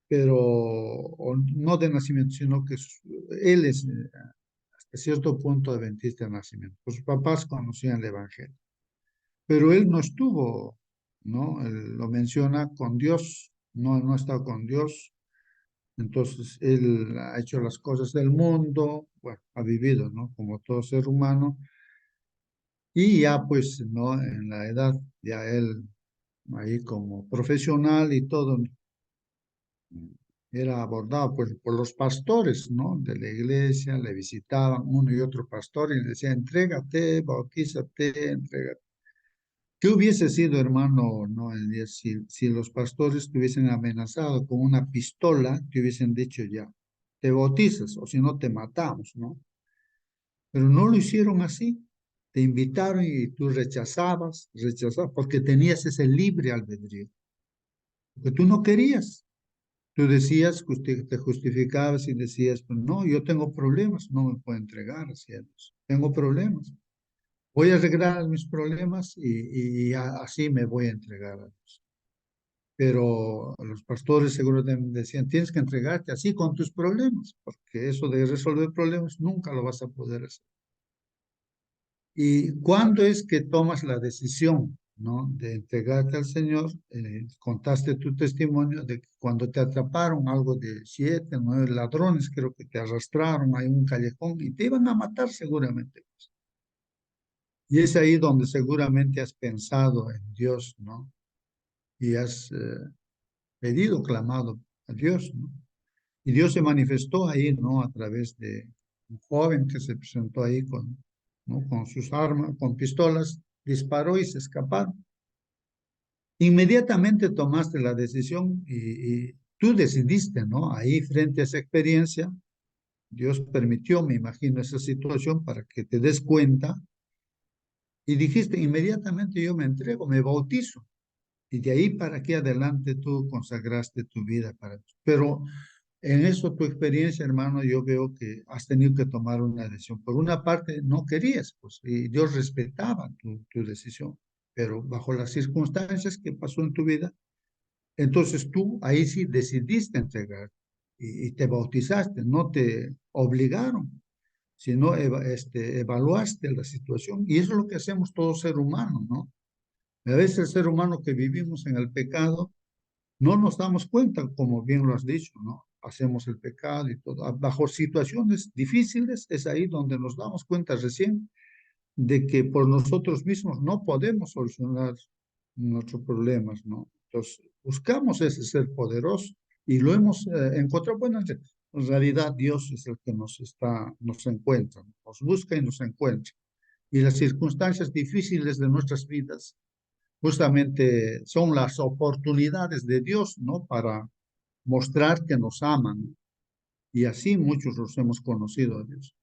pero no de nacimiento, sino que él es hasta cierto punto adventista de nacimiento. Pues sus papás conocían el Evangelio, pero él no estuvo, ¿no? Él lo menciona con Dios, no ha estado con Dios. Entonces, él ha hecho las cosas del mundo, bueno, ha vivido, ¿no? Como todo ser humano, y ya pues, ¿no? En la edad, ya él ahí como profesional y todo, era abordado por los pastores, ¿no? De la iglesia, le visitaban uno y otro pastor y le decía, entrégate, bautízate, entrégate. ¿Qué hubiese sido, hermano, no, Elías, si los pastores te hubiesen amenazado con una pistola, te hubiesen dicho ya, te bautizas o si no te matamos, ¿no? Pero no lo hicieron así. Te invitaron y tú rechazabas, porque tenías ese libre albedrío, porque tú no querías. Tú decías, te justificabas y decías, pues no, yo tengo problemas, no me puedo entregar hacia Dios. Tengo problemas. Voy a arreglar mis problemas y así me voy a entregar a Dios. Pero los pastores seguro decían, tienes que entregarte así con tus problemas, porque eso de resolver problemas nunca lo vas a poder hacer. ¿Y cuándo es que tomas la decisión, ¿no? De entregarte al Señor? Contaste tu testimonio de que cuando te atraparon algo de 7, 9 ladrones, creo que te arrastraron a un callejón y te iban a matar seguramente. Y es ahí donde seguramente has pensado en Dios, ¿no? Y has pedido, clamado a Dios, ¿no? Y Dios se manifestó ahí, ¿no? A través de un joven que se presentó ahí ¿no? Con sus armas, con pistolas, disparó y se escaparon. Inmediatamente tomaste la decisión y tú decidiste, ¿no? Ahí frente a esa experiencia, Dios permitió, me imagino, esa situación para que te des cuenta y dijiste, inmediatamente yo me entrego, me bautizo. Y de ahí para aquí adelante tú consagraste tu vida para Dios. Pero en eso tu experiencia, hermano, yo veo que has tenido que tomar una decisión. Por una parte, no querías, pues, y Dios respetaba tu decisión, pero bajo las circunstancias que pasó en tu vida, entonces tú ahí sí decidiste entregar y te bautizaste, no te obligaron, sino evaluaste la situación. Y eso es lo que hacemos todo ser humano, ¿no? A veces el ser humano que vivimos en el pecado, no nos damos cuenta, como bien lo has dicho, ¿no? Hacemos el pecado y todo. Bajo situaciones difíciles es ahí donde nos damos cuenta recién de que por nosotros mismos no podemos solucionar nuestros problemas, ¿no? Entonces, buscamos ese ser poderoso y lo hemos encontrado. Bueno, en realidad Dios es el que nos encuentra, nos busca y nos encuentra. Y las circunstancias difíciles de nuestras vidas justamente son las oportunidades de Dios, ¿no? Para mostrar que nos aman. Y así muchos los hemos conocido a Dios.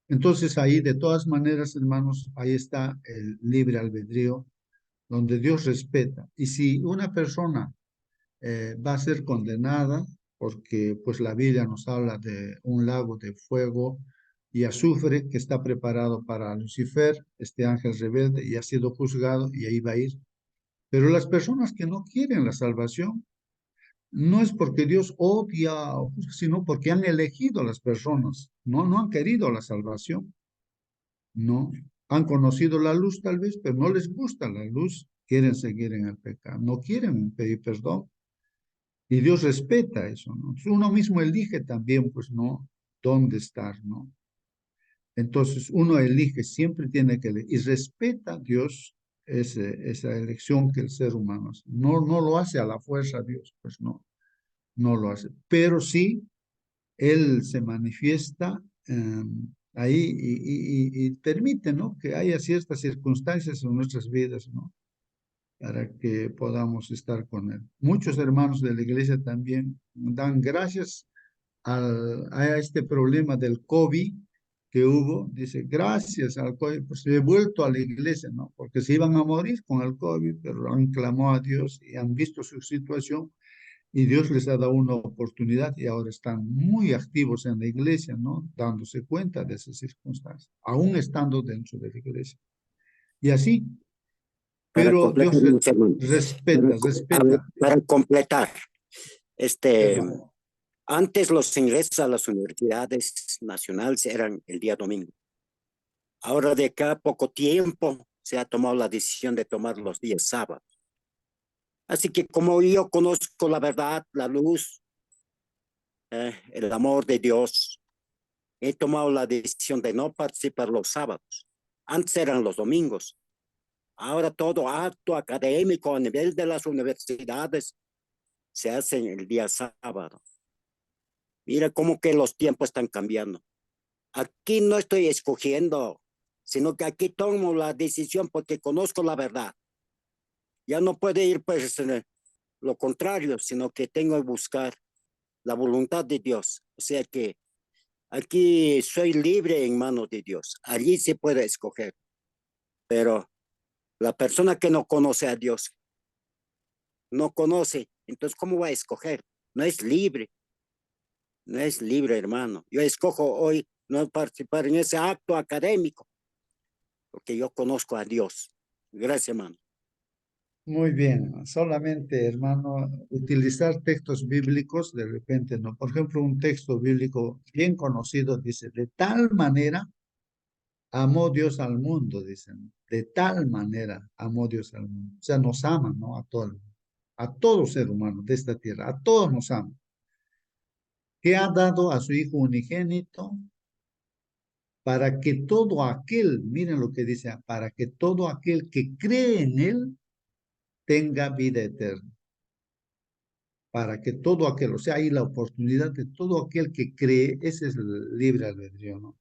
Entonces ahí, de todas maneras, hermanos, ahí está el libre albedrío, donde Dios respeta. Y si una persona va a ser condenada, porque pues la Biblia nos habla de un lago de fuego y azufre que está preparado para Lucifer, este ángel rebelde, y ha sido juzgado y ahí va a ir. Pero las personas que no quieren la salvación, no es porque Dios odia, sino porque han elegido a las personas, no han querido la salvación, no. Han conocido la luz tal vez, pero no les gusta la luz, quieren seguir en el pecado, no quieren pedir perdón. Y Dios respeta eso, ¿no? Uno mismo elige también, pues, ¿no? Dónde estar, ¿no? Entonces, uno elige, siempre tiene que elegir, y respeta a Dios esa elección que el ser humano hace. No lo hace a la fuerza Dios, pues no lo hace. Pero sí, Él se manifiesta ahí y permite, ¿no? Que haya ciertas circunstancias en nuestras vidas, ¿no? Para que podamos estar con Él. Muchos hermanos de la iglesia también dan gracias a este problema del COVID que hubo. Dice, gracias al COVID, pues he vuelto a la iglesia, ¿no? Porque se iban a morir con el COVID, pero han clamado a Dios y han visto su situación y Dios les ha dado una oportunidad y ahora están muy activos en la iglesia, ¿no? Dándose cuenta de esas circunstancias, aún estando dentro de la iglesia. Y así, Para pero completar, Dios un segundo. respeta. Para completar, Pero, antes los ingresos a las universidades nacionales eran el día domingo. Ahora de acá a poco tiempo se ha tomado la decisión de tomar los días sábados. Así que como yo conozco la verdad, la luz, el amor de Dios, he tomado la decisión de no participar los sábados. Antes eran los domingos. Ahora todo acto académico a nivel de las universidades se hace el día sábado. Mira cómo que los tiempos están cambiando. Aquí no estoy escogiendo, sino que aquí tomo la decisión porque conozco la verdad. Ya no puede ir pues lo contrario, sino que tengo que buscar la voluntad de Dios. O sea que aquí soy libre en manos de Dios. Allí se puede escoger. Pero la persona que no conoce a Dios, no conoce, entonces ¿cómo va a escoger? No es libre. No es libre, hermano. Yo escojo hoy no participar en ese acto académico, porque yo conozco a Dios. Gracias, hermano. muy bien, solamente, hermano, utilizar textos bíblicos de repente, ¿no? Por ejemplo, un texto bíblico bien conocido dice, de tal manera amó Dios al mundo, dicen, de tal manera amó Dios al mundo. O sea, nos ama, ¿no? A todo ser humano de esta tierra, a todos nos ama. Que ha dado a su Hijo unigénito para que todo aquel, miren lo que dice, para que todo aquel que cree en Él tenga vida eterna. Para que todo aquel, o sea, hay la oportunidad de todo aquel que cree, ese es el libre albedrío, ¿no?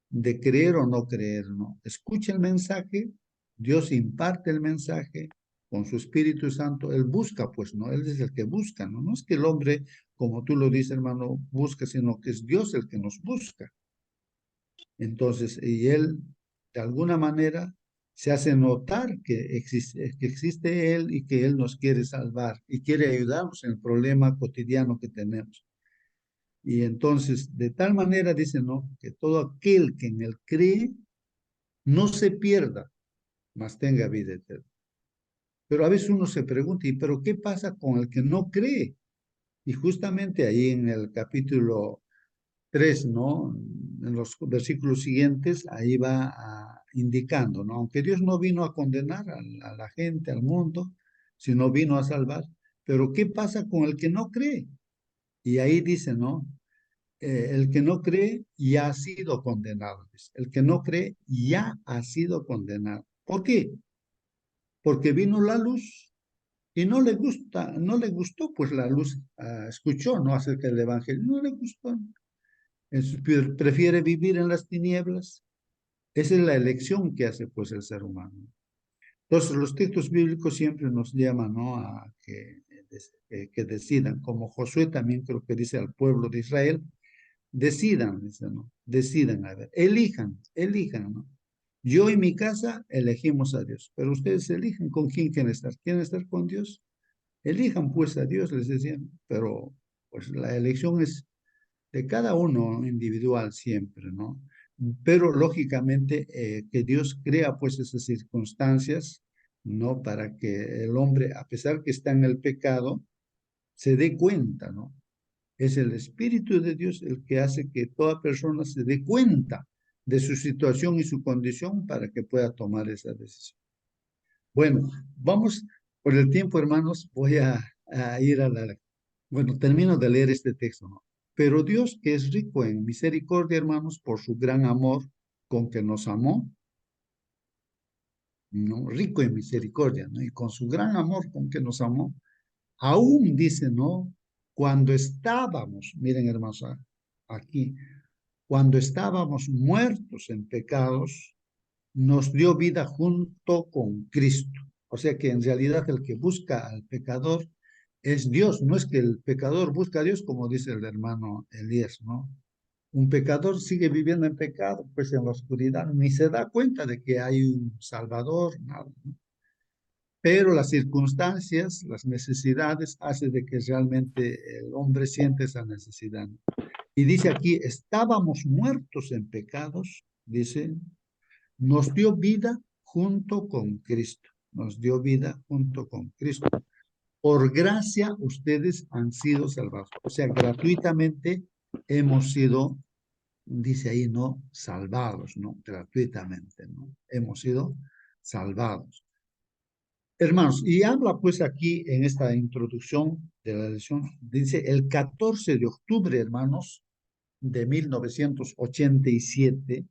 De creer o no creer, ¿no? Escucha el mensaje, Dios imparte el mensaje con su Espíritu Santo, Él busca, pues, ¿no? Él es el que busca, ¿no? No es que el hombre, como tú lo dices, hermano, busca, sino que es Dios el que nos busca. Entonces, y Él, de alguna manera, se hace notar que existe Él y que Él nos quiere salvar y quiere ayudarnos en el problema cotidiano que tenemos. Y entonces, de tal manera, dice, ¿no? Que todo aquel que en Él cree, no se pierda, mas tenga vida eterna. Pero a veces uno se pregunta, ¿y pero qué pasa con el que no cree? Y justamente ahí en el capítulo 3, ¿no? En los versículos siguientes, ahí va indicando, ¿no? Aunque Dios no vino a condenar a la gente, al mundo, sino vino a salvar. Pero ¿qué pasa con el que no cree? Y ahí dice, ¿no? El que no cree ya ha sido condenado. El que no cree ya ha sido condenado. ¿Por qué? Porque vino la luz y no le gustó, pues la luz escuchó, ¿no? Acerca del evangelio, no le gustó. Prefiere vivir en las tinieblas. Esa es la elección que hace, pues, el ser humano. Entonces, los textos bíblicos siempre nos llaman, ¿no? A que decidan, como Josué también creo que dice al pueblo de Israel, decidan, dice, ¿no? Decidan, a ver, elijan, ¿no? Yo y mi casa elegimos a Dios, pero ustedes eligen con quién quieren estar. ¿Quieren estar con Dios? Elijan pues a Dios, les decían, pero Pues la elección es de cada uno individual siempre, ¿no? Pero lógicamente que Dios crea pues esas circunstancias, ¿no? Para que el hombre, a pesar que está en el pecado, se dé cuenta, ¿no? Es el Espíritu de Dios el que hace que toda persona se dé cuenta de su situación y su condición para que pueda tomar esa decisión. Bueno, vamos por el tiempo, hermanos, voy a ir a la... Bueno, termino de leer este texto, ¿no? Pero Dios, que es rico en misericordia, hermanos, por su gran amor con que nos amó, ¿no? Rico en misericordia, ¿no? Y con su gran amor con que nos amó, aún dice, ¿no? Cuando estábamos, miren hermanos, aquí, cuando estábamos muertos en pecados, nos dio vida junto con Cristo. O sea que en realidad el que busca al pecador es Dios, no es que el pecador busca a Dios como dice el hermano Elías, ¿no? Un pecador sigue viviendo en pecado, pues en la oscuridad, ni se da cuenta de que hay un Salvador, nada, ¿no? Pero las circunstancias, las necesidades, hacen de que realmente el hombre siente esa necesidad. Y dice aquí, estábamos muertos en pecados, dice, nos dio vida junto con Cristo. Nos dio vida junto con Cristo. Por gracia ustedes han sido salvados. O sea, gratuitamente hemos sido, dice ahí, ¿no? Salvados, ¿no? Gratuitamente, ¿no? Hemos sido salvados. Hermanos, y habla pues aquí en esta introducción de la lección, dice el 14 de octubre, hermanos, de 1987,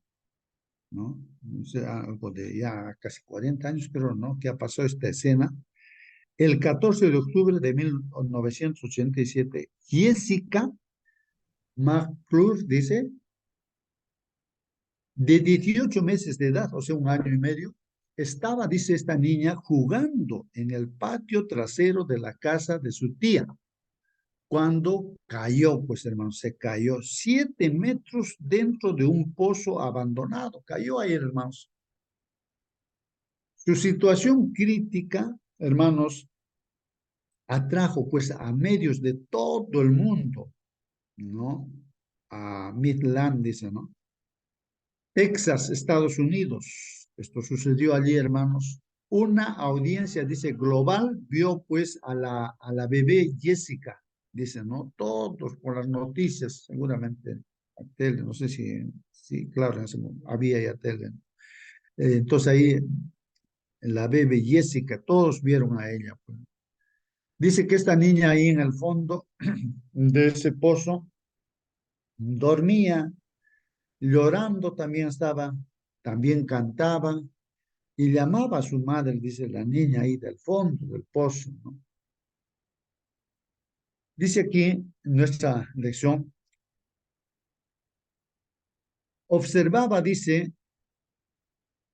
¿no? O sea, algo de ya casi 40 años, pero ¿no? Que ha pasado esta escena. El 14 de octubre de 1987, Jessica McClure, dice, de 18 meses de edad, o sea, un año y medio, estaba, dice esta niña, jugando en el patio trasero de la casa de su tía, cuando cayó, pues hermano, se cayó 7 metros dentro de un pozo abandonado, cayó ahí, hermanos. Su situación crítica, hermanos, atrajo pues a medios de todo el mundo, ¿no? A Midland, dice, ¿no? Texas, Estados Unidos. Esto sucedió allí, hermanos. Una audiencia, dice, global, vio pues a la bebé Jessica, dice, ¿no? Todos por las noticias, seguramente, a tele, no sé si claro, en ese momento, había ya tele. Entonces ahí, la bebé Jessica, todos vieron a ella, pues. Dice que esta niña ahí en el fondo de ese pozo dormía, llorando también estaba, también cantaba y llamaba a su madre, dice la niña ahí del fondo del pozo, ¿no? Dice aquí en nuestra lección, observaba, dice,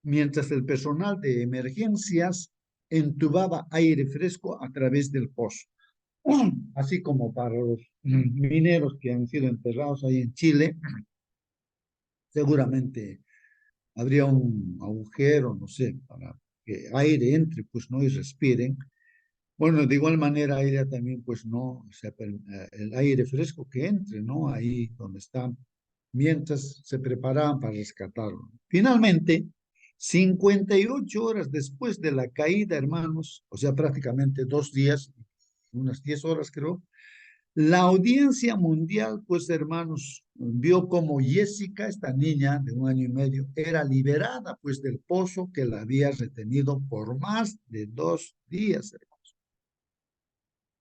mientras el personal de emergencias entubaba aire fresco a través del pozo. Así como para los mineros que han sido enterrados ahí en Chile, seguramente habría un agujero, no sé, para que aire entre, pues no, y respiren. Bueno, de igual manera ella también, pues no, o sea, el aire fresco que entre, ¿no? Ahí donde están, mientras se preparaban para rescatarlo. Finalmente, 58 horas después de la caída, hermanos, o sea, prácticamente 2 días, unas 10 horas creo, la audiencia mundial, pues hermanos, vio como Jessica, esta niña de un año y medio, era liberada pues del pozo que la había retenido por más de 2 días, hermanos.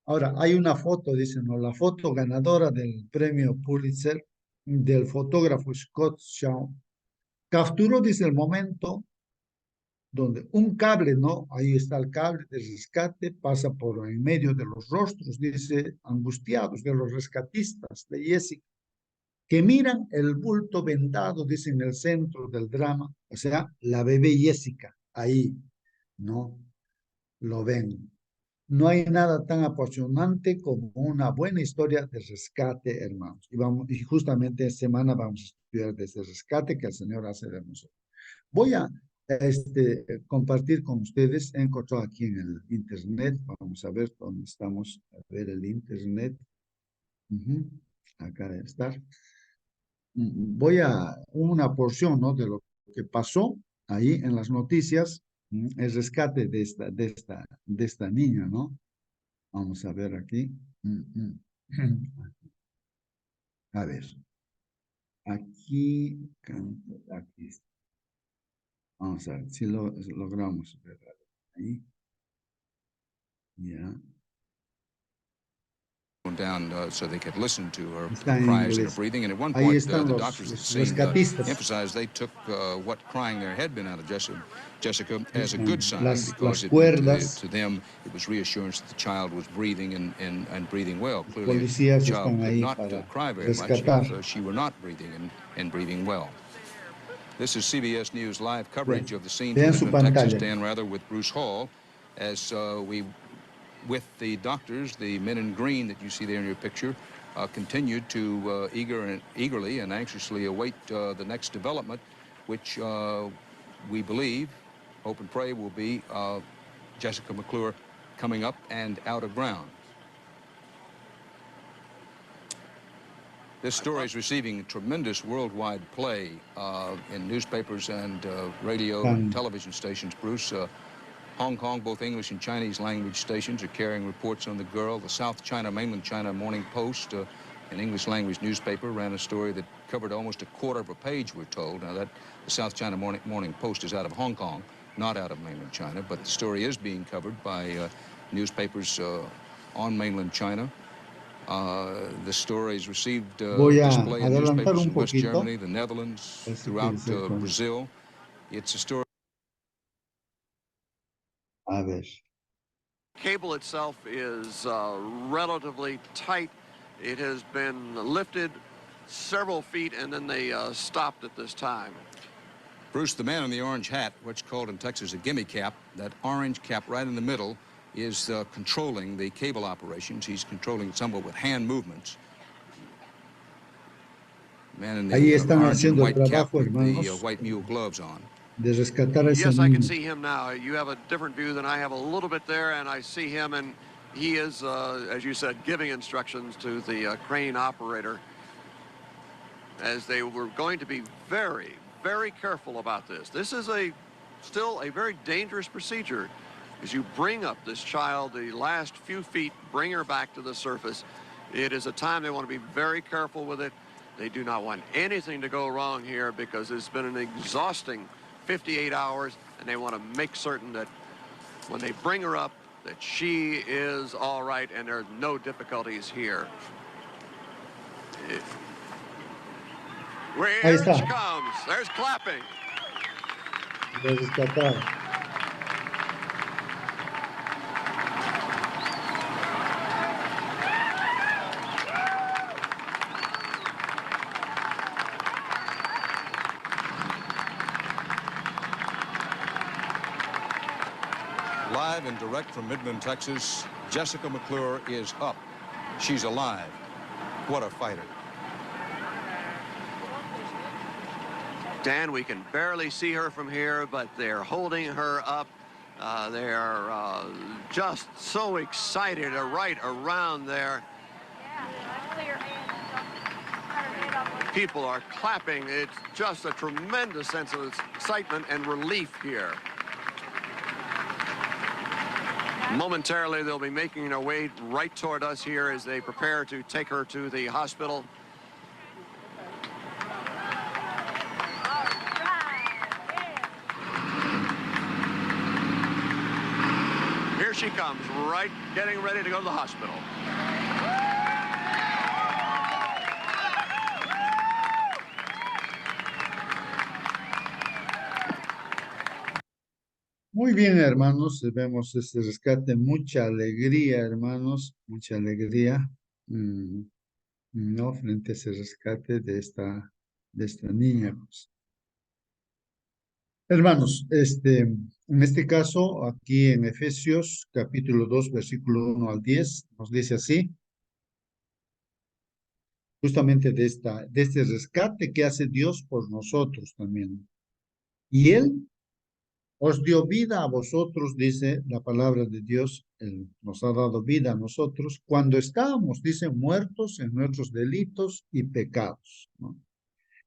Ahora, hay una foto, dicen, ¿no? La foto ganadora del premio Pulitzer del fotógrafo Scott Shaw capturó, dice, el momento donde un cable, ¿no? Ahí está el cable de rescate, pasa por en medio de los rostros, dice, angustiados de los rescatistas de Jessica, que miran el bulto vendado, dice, en el centro del drama, o sea, la bebé Jessica, ahí, ¿no? Lo ven. No hay nada tan apasionante como una buena historia de rescate, hermanos. Y justamente esta semana vamos a estudiar de ese rescate que el Señor hace de nosotros. Voy a compartir con ustedes, he encontrado aquí en el internet, vamos a ver dónde estamos, a ver el internet. Ujú, acá debe estar. Voy a una porción, ¿no? De lo que pasó ahí en las noticias, el rescate de esta niña, ¿no? Vamos a ver aquí. A ver, aquí está. Vamos a ver si lo logramos ver ahí. Ya. Down so they could listen to her Está en cries and her inglés. breathing. And at one Ahí point, están the los doctors at the scene rescatistas. emphasized they took what crying there had been out of Jessica as a good sign, Las because cuerdas. to them it was reassurance that the child was breathing and breathing well. Los Clearly, the policías child están could ahí not para cry very much rescatar. if she were not breathing and breathing well. This is CBS News live coverage of the scene Vean from su Midland, Texas. pantalla. Dan Rather with Bruce Hall as with the doctors, the men in green that you see there in your picture, continued to eagerly and anxiously await the next development, which we believe, hope and pray, will be Jessica McClure coming up and out of ground. This story is receiving tremendous worldwide play in newspapers and radio and television stations, Bruce. Hong Kong, both English and Chinese language stations are carrying reports on the girl. The South China, Mainland China Morning Post, an English language newspaper, ran a story that covered almost a quarter of a page, we're told. Now, the South China Morning Post is out of Hong Kong, not out of Mainland China, but the story is being covered by newspapers on Mainland China. The story has received display in newspapers in West Germany, the Netherlands, throughout Brazil. It's a story. A ver. Cable itself is relatively tight. It has been lifted several feet and then they stopped at this time. Bruce, the man in the orange hat, what's called in Texas a gimme cap, that orange cap right in the middle is controlling the cable operations. He's controlling somewhat with hand movements. Man in the Ahí están orange and haciendo el white cap trabajo, with the hermanos, white mule gloves on. de rescatar a ese Yes, I can niño. see him now. You have a different view than I have a little bit there, and I see him, and he is, as you said, giving instructions to the crane operator, as they were going to be very, very careful about this. This is still a very dangerous procedure, as you bring up this child the last few feet, bring her back to the surface. It is a time they want to be very careful with it. They do not want anything to go wrong here, because it's been an exhausting 58 hours, and they want to make certain that when they bring her up, that she is all right and there are no difficulties here. Here she comes. There's clapping. De rescatar. Live and direct from Midland, Texas, Jessica McClure is up. She's alive. What a fighter. Dan, we can barely see her from here, but they're holding her up. They're just so excited right around there. People are clapping. It's just a tremendous sense of excitement and relief here. Momentarily, they'll be making their way right toward us here as they prepare to take her to the hospital. Here she comes, right getting ready to go to the hospital. Muy bien, hermanos, vemos este rescate, mucha alegría, hermanos, mucha alegría, ¿no? Frente a ese rescate de esta niña, pues. Hermanos, en este caso, aquí en Efesios, capítulo 2, versículo 1 al 10, nos dice así, justamente de este rescate que hace Dios por nosotros también. Y Él os dio vida a vosotros, dice la palabra de Dios, Él nos ha dado vida a nosotros, cuando estábamos, dice, muertos en nuestros delitos y pecados, ¿no?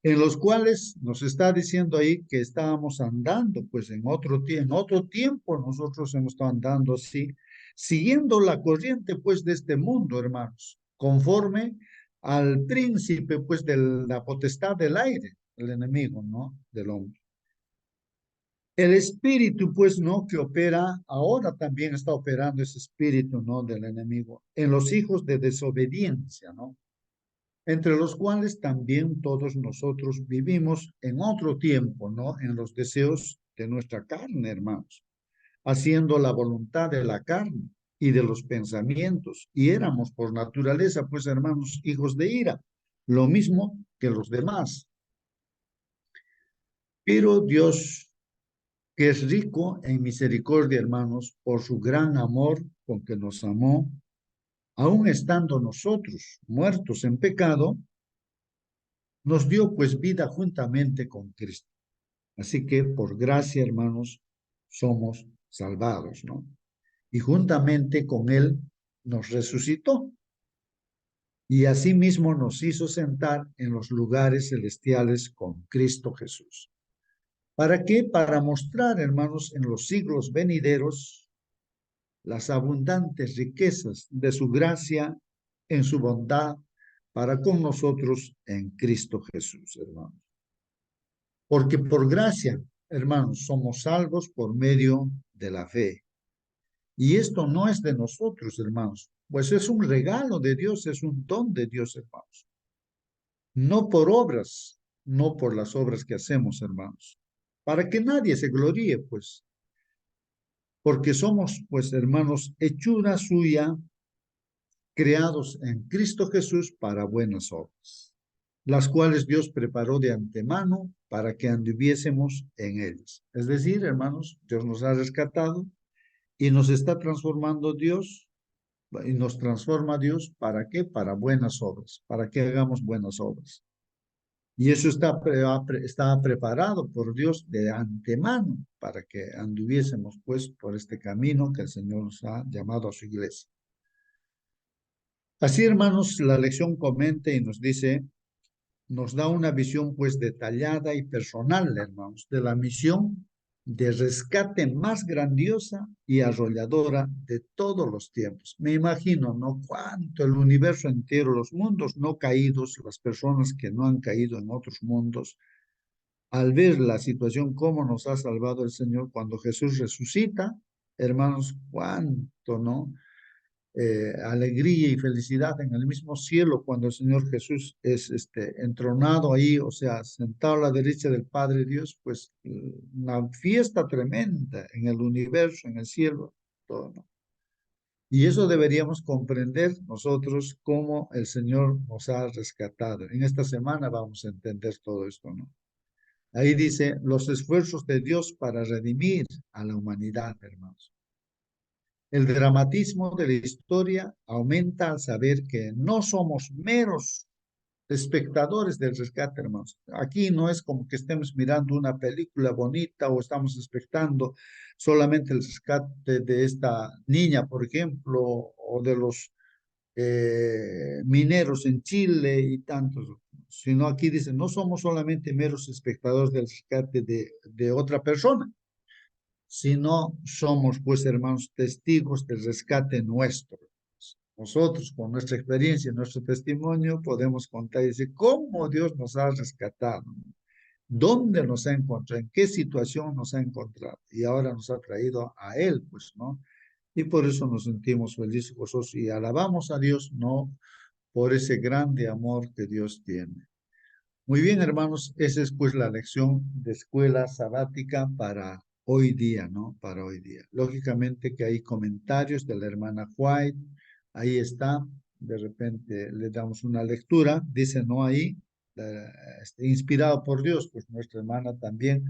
En los cuales nos está diciendo ahí que estábamos andando, pues en otro tiempo nosotros hemos estado andando así, siguiendo la corriente, pues, de este mundo, hermanos, conforme al príncipe, pues, de la potestad del aire, el enemigo, ¿no? Del hombre. El espíritu, pues, ¿no? Que opera, ahora también está operando ese espíritu, ¿no? Del enemigo, en los hijos de desobediencia, ¿no? Entre los cuales también todos nosotros vivimos en otro tiempo, ¿no? En los deseos de nuestra carne, hermanos, haciendo la voluntad de la carne y de los pensamientos, y éramos por naturaleza, pues, hermanos, hijos de ira, lo mismo que los demás. Pero Dios, que es rico en misericordia, hermanos, por su gran amor con que nos amó, aun estando nosotros muertos en pecado, nos dio pues vida juntamente con Cristo. Así que por gracia, hermanos, somos salvados, ¿no? Y juntamente con Él nos resucitó. Y asimismo nos hizo sentar en los lugares celestiales con Cristo Jesús. ¿Para qué? Para mostrar, hermanos, en los siglos venideros las abundantes riquezas de su gracia en su bondad para con nosotros en Cristo Jesús, hermanos. Porque por gracia, hermanos, somos salvos por medio de la fe. Y esto no es de nosotros, hermanos, pues es un regalo de Dios, es un don de Dios, hermanos. No por obras, no por las obras que hacemos, hermanos, para que nadie se gloríe, pues, porque somos, pues, hermanos, hechura suya, creados en Cristo Jesús para buenas obras, las cuales Dios preparó de antemano para que anduviésemos en ellas. Es decir, hermanos, Dios nos ha rescatado y nos está transformando Dios, y nos transforma Dios, ¿para qué? Para buenas obras, para que hagamos buenas obras. Y eso está preparado por Dios de antemano para que anduviésemos, pues, por este camino que el Señor nos ha llamado a su iglesia. Así, hermanos, la lección comenta y nos dice, nos da una visión, pues, detallada y personal, hermanos, de la misión de rescate más grandiosa y arrolladora de todos los tiempos. Me imagino, ¿no? Cuánto el universo entero, los mundos no caídos, las personas que no han caído en otros mundos, al ver la situación, cómo nos ha salvado el Señor cuando Jesús resucita, hermanos, cuánto, ¿no? Alegría y felicidad en el mismo cielo cuando el Señor Jesús es entronado ahí, o sea, sentado a la derecha del Padre Dios, pues una fiesta tremenda en el universo, en el cielo, todo, ¿no? Y eso deberíamos comprender nosotros cómo el Señor nos ha rescatado. En esta semana vamos a entender todo esto, ¿no? Ahí dice, los esfuerzos de Dios para redimir a la humanidad, hermanos. El dramatismo de la historia aumenta al saber que no somos meros espectadores del rescate, hermanos. Aquí no es como que estemos mirando una película bonita o estamos expectando solamente el rescate de esta niña, por ejemplo, o de los mineros en Chile y tantos, sino aquí dice, no somos solamente meros espectadores del rescate de otra persona, sino somos, pues, hermanos, testigos del rescate nuestro. Nosotros, con nuestra experiencia, nuestro testimonio, podemos contar y decir cómo Dios nos ha rescatado, dónde nos ha encontrado, en qué situación nos ha encontrado, y ahora nos ha traído a Él, pues, ¿no? Y por eso nos sentimos felices, gozosos, y alabamos a Dios, ¿no? Por ese grande amor que Dios tiene. Muy bien, hermanos, esa es pues la lección de escuela sabática para hoy día, ¿no? Para hoy día. Lógicamente que hay comentarios de la hermana White, ahí está, de repente le damos una lectura, dice, ¿no? Ahí, inspirado por Dios, pues nuestra hermana también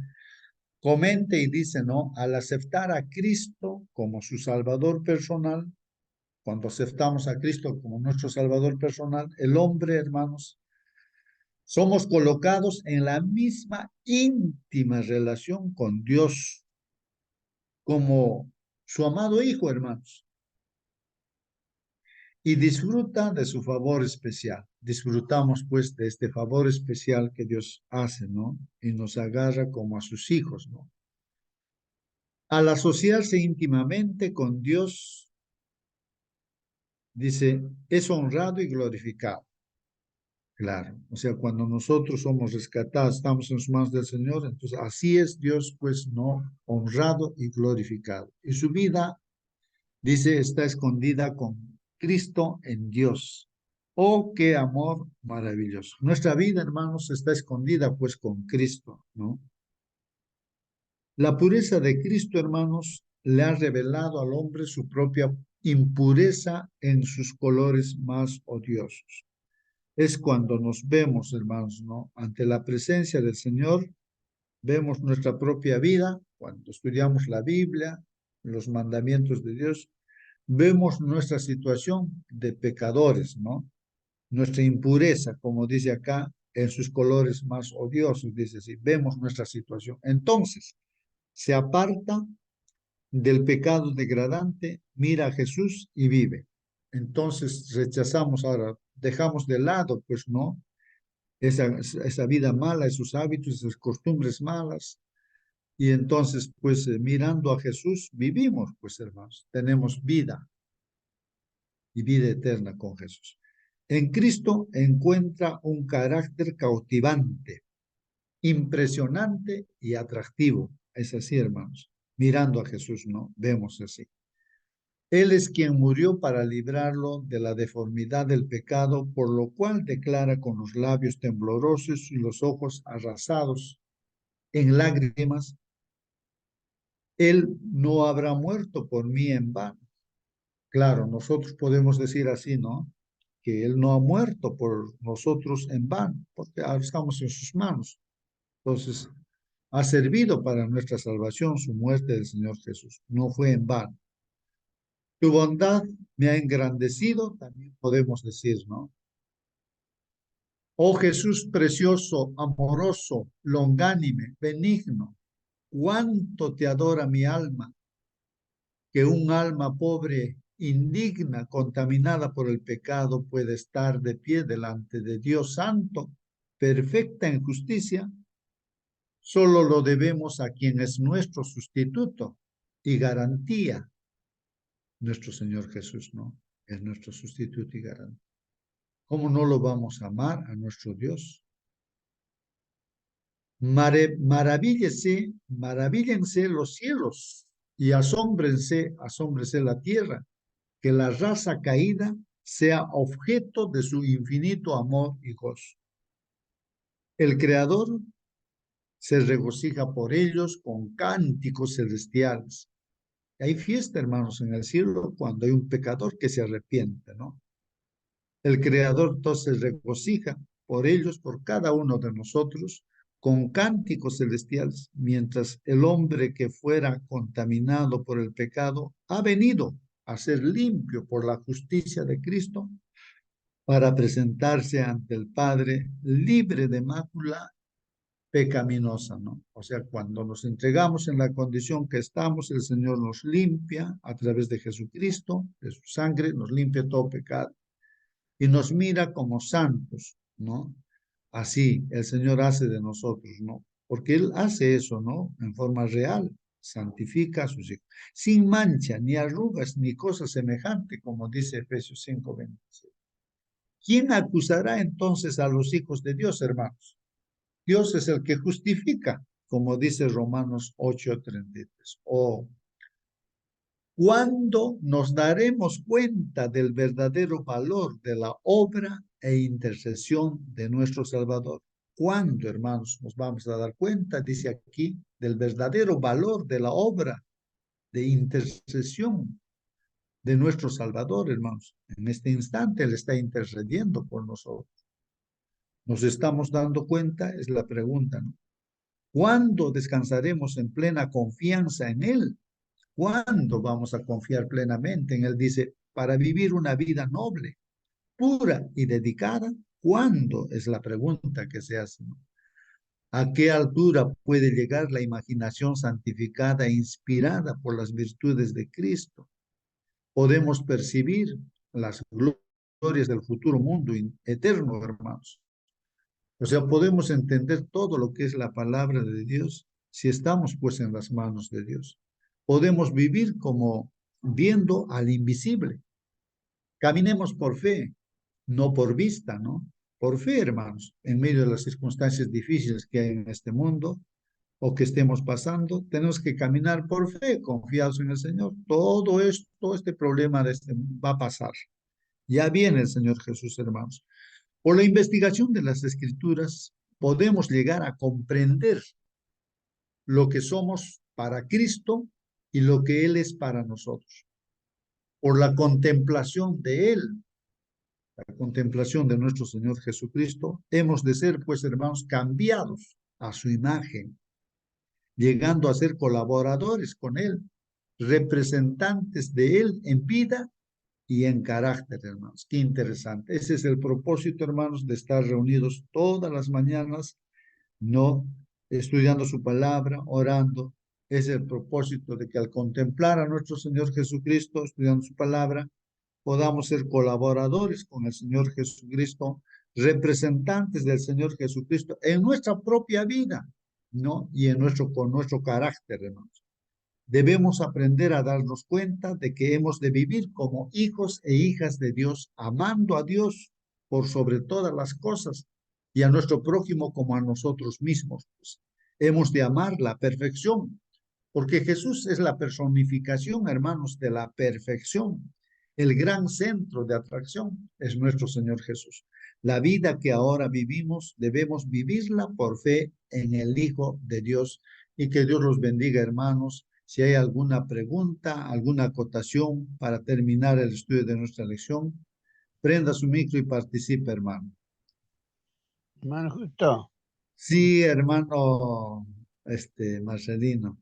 comenta y dice, ¿no? Al aceptar a Cristo como su Salvador personal, cuando aceptamos a Cristo como nuestro Salvador personal, el hombre, hermanos, somos colocados en la misma íntima relación con Dios, como su amado Hijo, hermanos, y disfruta de su favor especial. Disfrutamos, pues, de este favor especial que Dios hace, ¿no? Y nos agarra como a sus hijos, ¿no? Al asociarse íntimamente con Dios, dice, es honrado y glorificado. Claro, o sea, cuando nosotros somos rescatados, estamos en sus manos del Señor, entonces así es Dios, pues, no, honrado y glorificado. Y su vida, dice, está escondida con Cristo en Dios. Oh, qué amor maravilloso. Nuestra vida, hermanos, está escondida, pues, con Cristo, ¿no? La pureza de Cristo, hermanos, le ha revelado al hombre su propia impureza en sus colores más odiosos. Es cuando nos vemos, hermanos, ¿no? Ante la presencia del Señor, vemos nuestra propia vida, cuando estudiamos la Biblia, los mandamientos de Dios, vemos nuestra situación de pecadores, ¿no? Nuestra impureza, como dice acá, en sus colores más odiosos, dice así, vemos nuestra situación. Entonces, se aparta del pecado degradante, mira a Jesús y vive. Entonces rechazamos ahora, dejamos de lado, pues no, esa vida mala, esos hábitos, esas costumbres malas. Y entonces, pues mirando a Jesús, vivimos, pues hermanos, tenemos vida y vida eterna con Jesús. En Cristo encuentra un carácter cautivante, impresionante y atractivo. Es así, hermanos. Mirando a Jesús, ¿no? Vemos así. Él es quien murió para librarlo de la deformidad del pecado, por lo cual declara con los labios temblorosos y los ojos arrasados en lágrimas, Él no habrá muerto por mí en vano. Claro, nosotros podemos decir así, ¿no? Que Él no ha muerto por nosotros en vano, porque ahora estamos en sus manos. Entonces, ha servido para nuestra salvación su muerte del Señor Jesús. No fue en vano. Tu bondad me ha engrandecido, también podemos decir, ¿no? Oh Jesús precioso, amoroso, longánime, benigno, cuánto te adora mi alma, que un alma pobre, indigna, contaminada por el pecado, puede estar de pie delante de Dios Santo, perfecta en justicia. Solo lo debemos a quien es nuestro sustituto y garantía. Nuestro Señor Jesús, ¿no? Es nuestro sustituto y garantía. ¿Cómo no lo vamos a amar a nuestro Dios? Maravíllense los cielos y asómbrense la tierra, que la raza caída sea objeto de su infinito amor y gozo. El Creador se regocija por ellos con cánticos celestiales. Hay fiesta, hermanos, en el cielo cuando hay un pecador que se arrepiente, ¿no? El Creador entonces regocija por ellos, por cada uno de nosotros, con cánticos celestiales, mientras el hombre que fuera contaminado por el pecado ha venido a ser limpio por la justicia de Cristo para presentarse ante el Padre libre de mácula pecaminosa, ¿no? O sea, cuando nos entregamos en la condición que estamos, el Señor nos limpia a través de Jesucristo, de su sangre, nos limpia todo pecado y nos mira como santos, ¿no? Así el Señor hace de nosotros, ¿no? Porque Él hace eso, ¿no? En forma real, santifica a sus hijos, sin mancha, ni arrugas, ni cosa semejante, como dice Efesios 5:26. ¿Quién acusará entonces a los hijos de Dios, hermanos? Dios es el que justifica, como dice Romanos 8:33. Oh, ¿cuándo nos daremos cuenta del verdadero valor de la obra e intercesión de nuestro Salvador? ¿Cuándo, hermanos, nos vamos a dar cuenta, dice aquí, del verdadero valor de la obra de intercesión de nuestro Salvador, hermanos? En este instante Él está intercediendo por nosotros. ¿Nos estamos dando cuenta? Es la pregunta, ¿no? ¿Cuándo descansaremos en plena confianza en Él? ¿Cuándo vamos a confiar plenamente en Él? Dice, para vivir una vida noble, pura y dedicada. ¿Cuándo? Es la pregunta que se hace, ¿no? ¿A qué altura puede llegar la imaginación santificada e inspirada por las virtudes de Cristo? Podemos percibir las glorias del futuro mundo eterno, hermanos. O sea, podemos entender todo lo que es la palabra de Dios si estamos pues en las manos de Dios. Podemos vivir como viendo al invisible. Caminemos por fe, no por vista, ¿no? Por fe, hermanos, en medio de las circunstancias difíciles que hay en este mundo o que estemos pasando, tenemos que caminar por fe, confiados en el Señor. Todo esto, todo este problema va a pasar. Ya viene el Señor Jesús, hermanos. Por la investigación de las Escrituras, podemos llegar a comprender lo que somos para Cristo y lo que Él es para nosotros. Por la contemplación de Él, la contemplación de nuestro Señor Jesucristo, hemos de ser, pues, hermanos, cambiados a su imagen, llegando a ser colaboradores con Él, representantes de Él en vida y en carácter, hermanos. Qué interesante. Ese es el propósito, hermanos, de estar reunidos todas las mañanas, no estudiando su palabra, orando. Es el propósito de que al contemplar a nuestro Señor Jesucristo, estudiando su palabra, podamos ser colaboradores con el Señor Jesucristo, representantes del Señor Jesucristo en nuestra propia vida, ¿no? Y con nuestro carácter, hermanos. Debemos aprender a darnos cuenta de que hemos de vivir como hijos e hijas de Dios, amando a Dios por sobre todas las cosas y a nuestro prójimo como a nosotros mismos. Pues, hemos de amar la perfección, porque Jesús es la personificación, hermanos, de la perfección. El gran centro de atracción es nuestro Señor Jesús. La vida que ahora vivimos, debemos vivirla por fe en el Hijo de Dios. Y que Dios los bendiga, hermanos. Si hay alguna pregunta, alguna acotación para terminar el estudio de nuestra lección, prenda su micro y participe, hermano. Hermano Justo. Sí, hermano, Marcelino.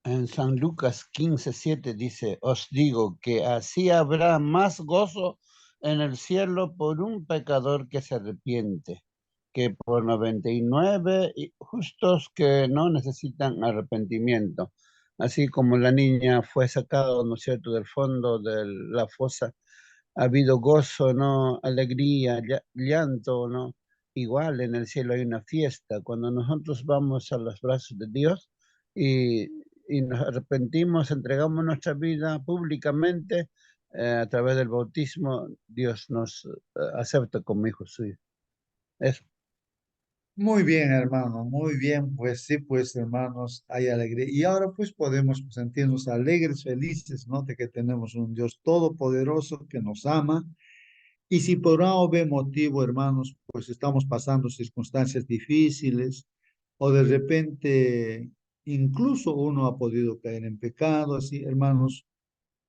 En San Lucas 15:7 dice, os digo que así habrá más gozo en el cielo por un pecador que se arrepiente, que por 99 justos que no necesitan arrepentimiento. Así como la niña fue sacada, ¿no es cierto?, del fondo de la fosa, ha habido gozo, ¿no?, alegría, llanto, ¿no? Igual en el cielo hay una fiesta. Cuando nosotros vamos a los brazos de Dios y nos arrepentimos, entregamos nuestra vida públicamente a través del bautismo, Dios nos acepta como hijos suyos. Eso. Muy bien, hermano, muy bien, pues sí, pues hermanos, hay alegría. Y ahora pues podemos sentirnos alegres, felices, ¿no? De que tenemos un Dios todopoderoso que nos ama. Y si por A o B motivo, hermanos, pues estamos pasando circunstancias difíciles o de repente incluso uno ha podido caer en pecado, así, hermanos,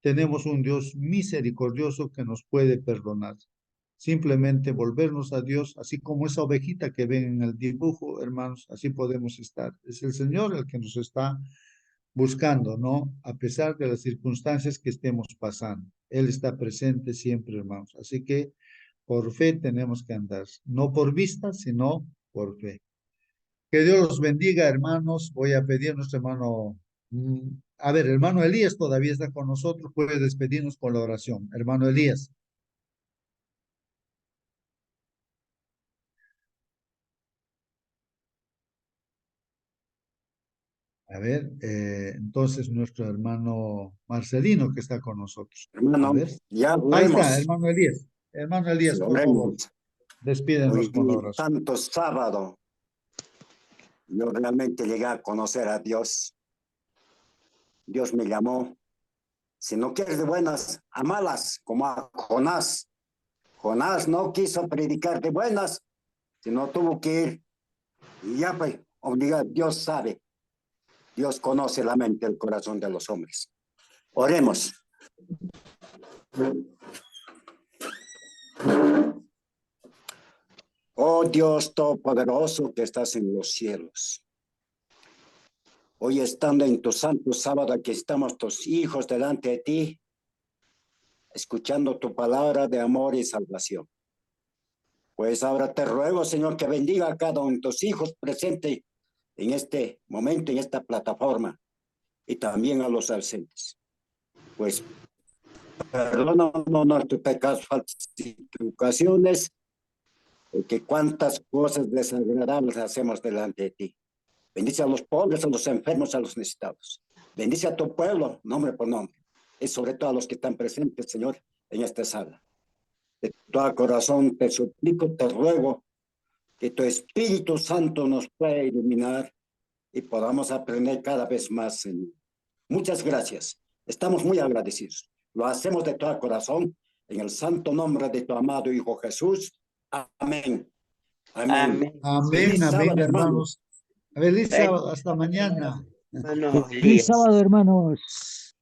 tenemos un Dios misericordioso que nos puede perdonar. Simplemente volvernos a Dios, así como esa ovejita que ven en el dibujo, hermanos, así podemos estar. Es el Señor el que nos está buscando, ¿no? A pesar de las circunstancias que estemos pasando. Él está presente siempre, hermanos. Así que por fe tenemos que andar, no por vista, sino por fe. Que Dios los bendiga, hermanos. Voy a pedir a nuestro hermano, a ver, hermano Elías todavía está con nosotros, puede despedirnos con la oración. Hermano Elías. A ver, entonces nuestro hermano Marcelino que está con nosotros. Hermano, a ver. ya Ahí está, oremos. hermano Elías. Hermano Elías, Sí, por favor, oremos. despídenos Hoy con la día, oración. tanto sábado, yo realmente llegué a conocer a Dios. Dios me llamó. Si no quieres de buenas, a malas, como a Jonás. Jonás no quiso predicar de buenas, sino tuvo que ir. Y ya pues, obligar, Dios sabe. Dios conoce la mente, el corazón de los hombres. Oremos. Oh Dios Todopoderoso que estás en los cielos. Hoy estando en tu santo sábado, aquí estamos tus hijos delante de ti, escuchando tu palabra de amor y salvación. Pues ahora te ruego, Señor, que bendiga a cada uno de tus hijos presentes en este momento, en esta plataforma, y también a los ausentes. Pues, perdónanos nuestros pecados, faltas y equivocaciones, porque cuántas cosas desagradables hacemos delante de ti. Bendice a los pobres, a los enfermos, a los necesitados. Bendice a tu pueblo, nombre por nombre, y sobre todo a los que están presentes, Señor, en esta sala. De todo corazón te suplico, te ruego, que tu Espíritu Santo nos pueda iluminar y podamos aprender cada vez más, Señor. Muchas gracias. Estamos muy agradecidos. Lo hacemos de todo corazón en el santo nombre de tu amado Hijo Jesús. Amén. Amén. Amén, Feliz amén, sábado, hermanos. Feliz sábado, hasta mañana. Hermano Feliz Elías. sábado, hermanos.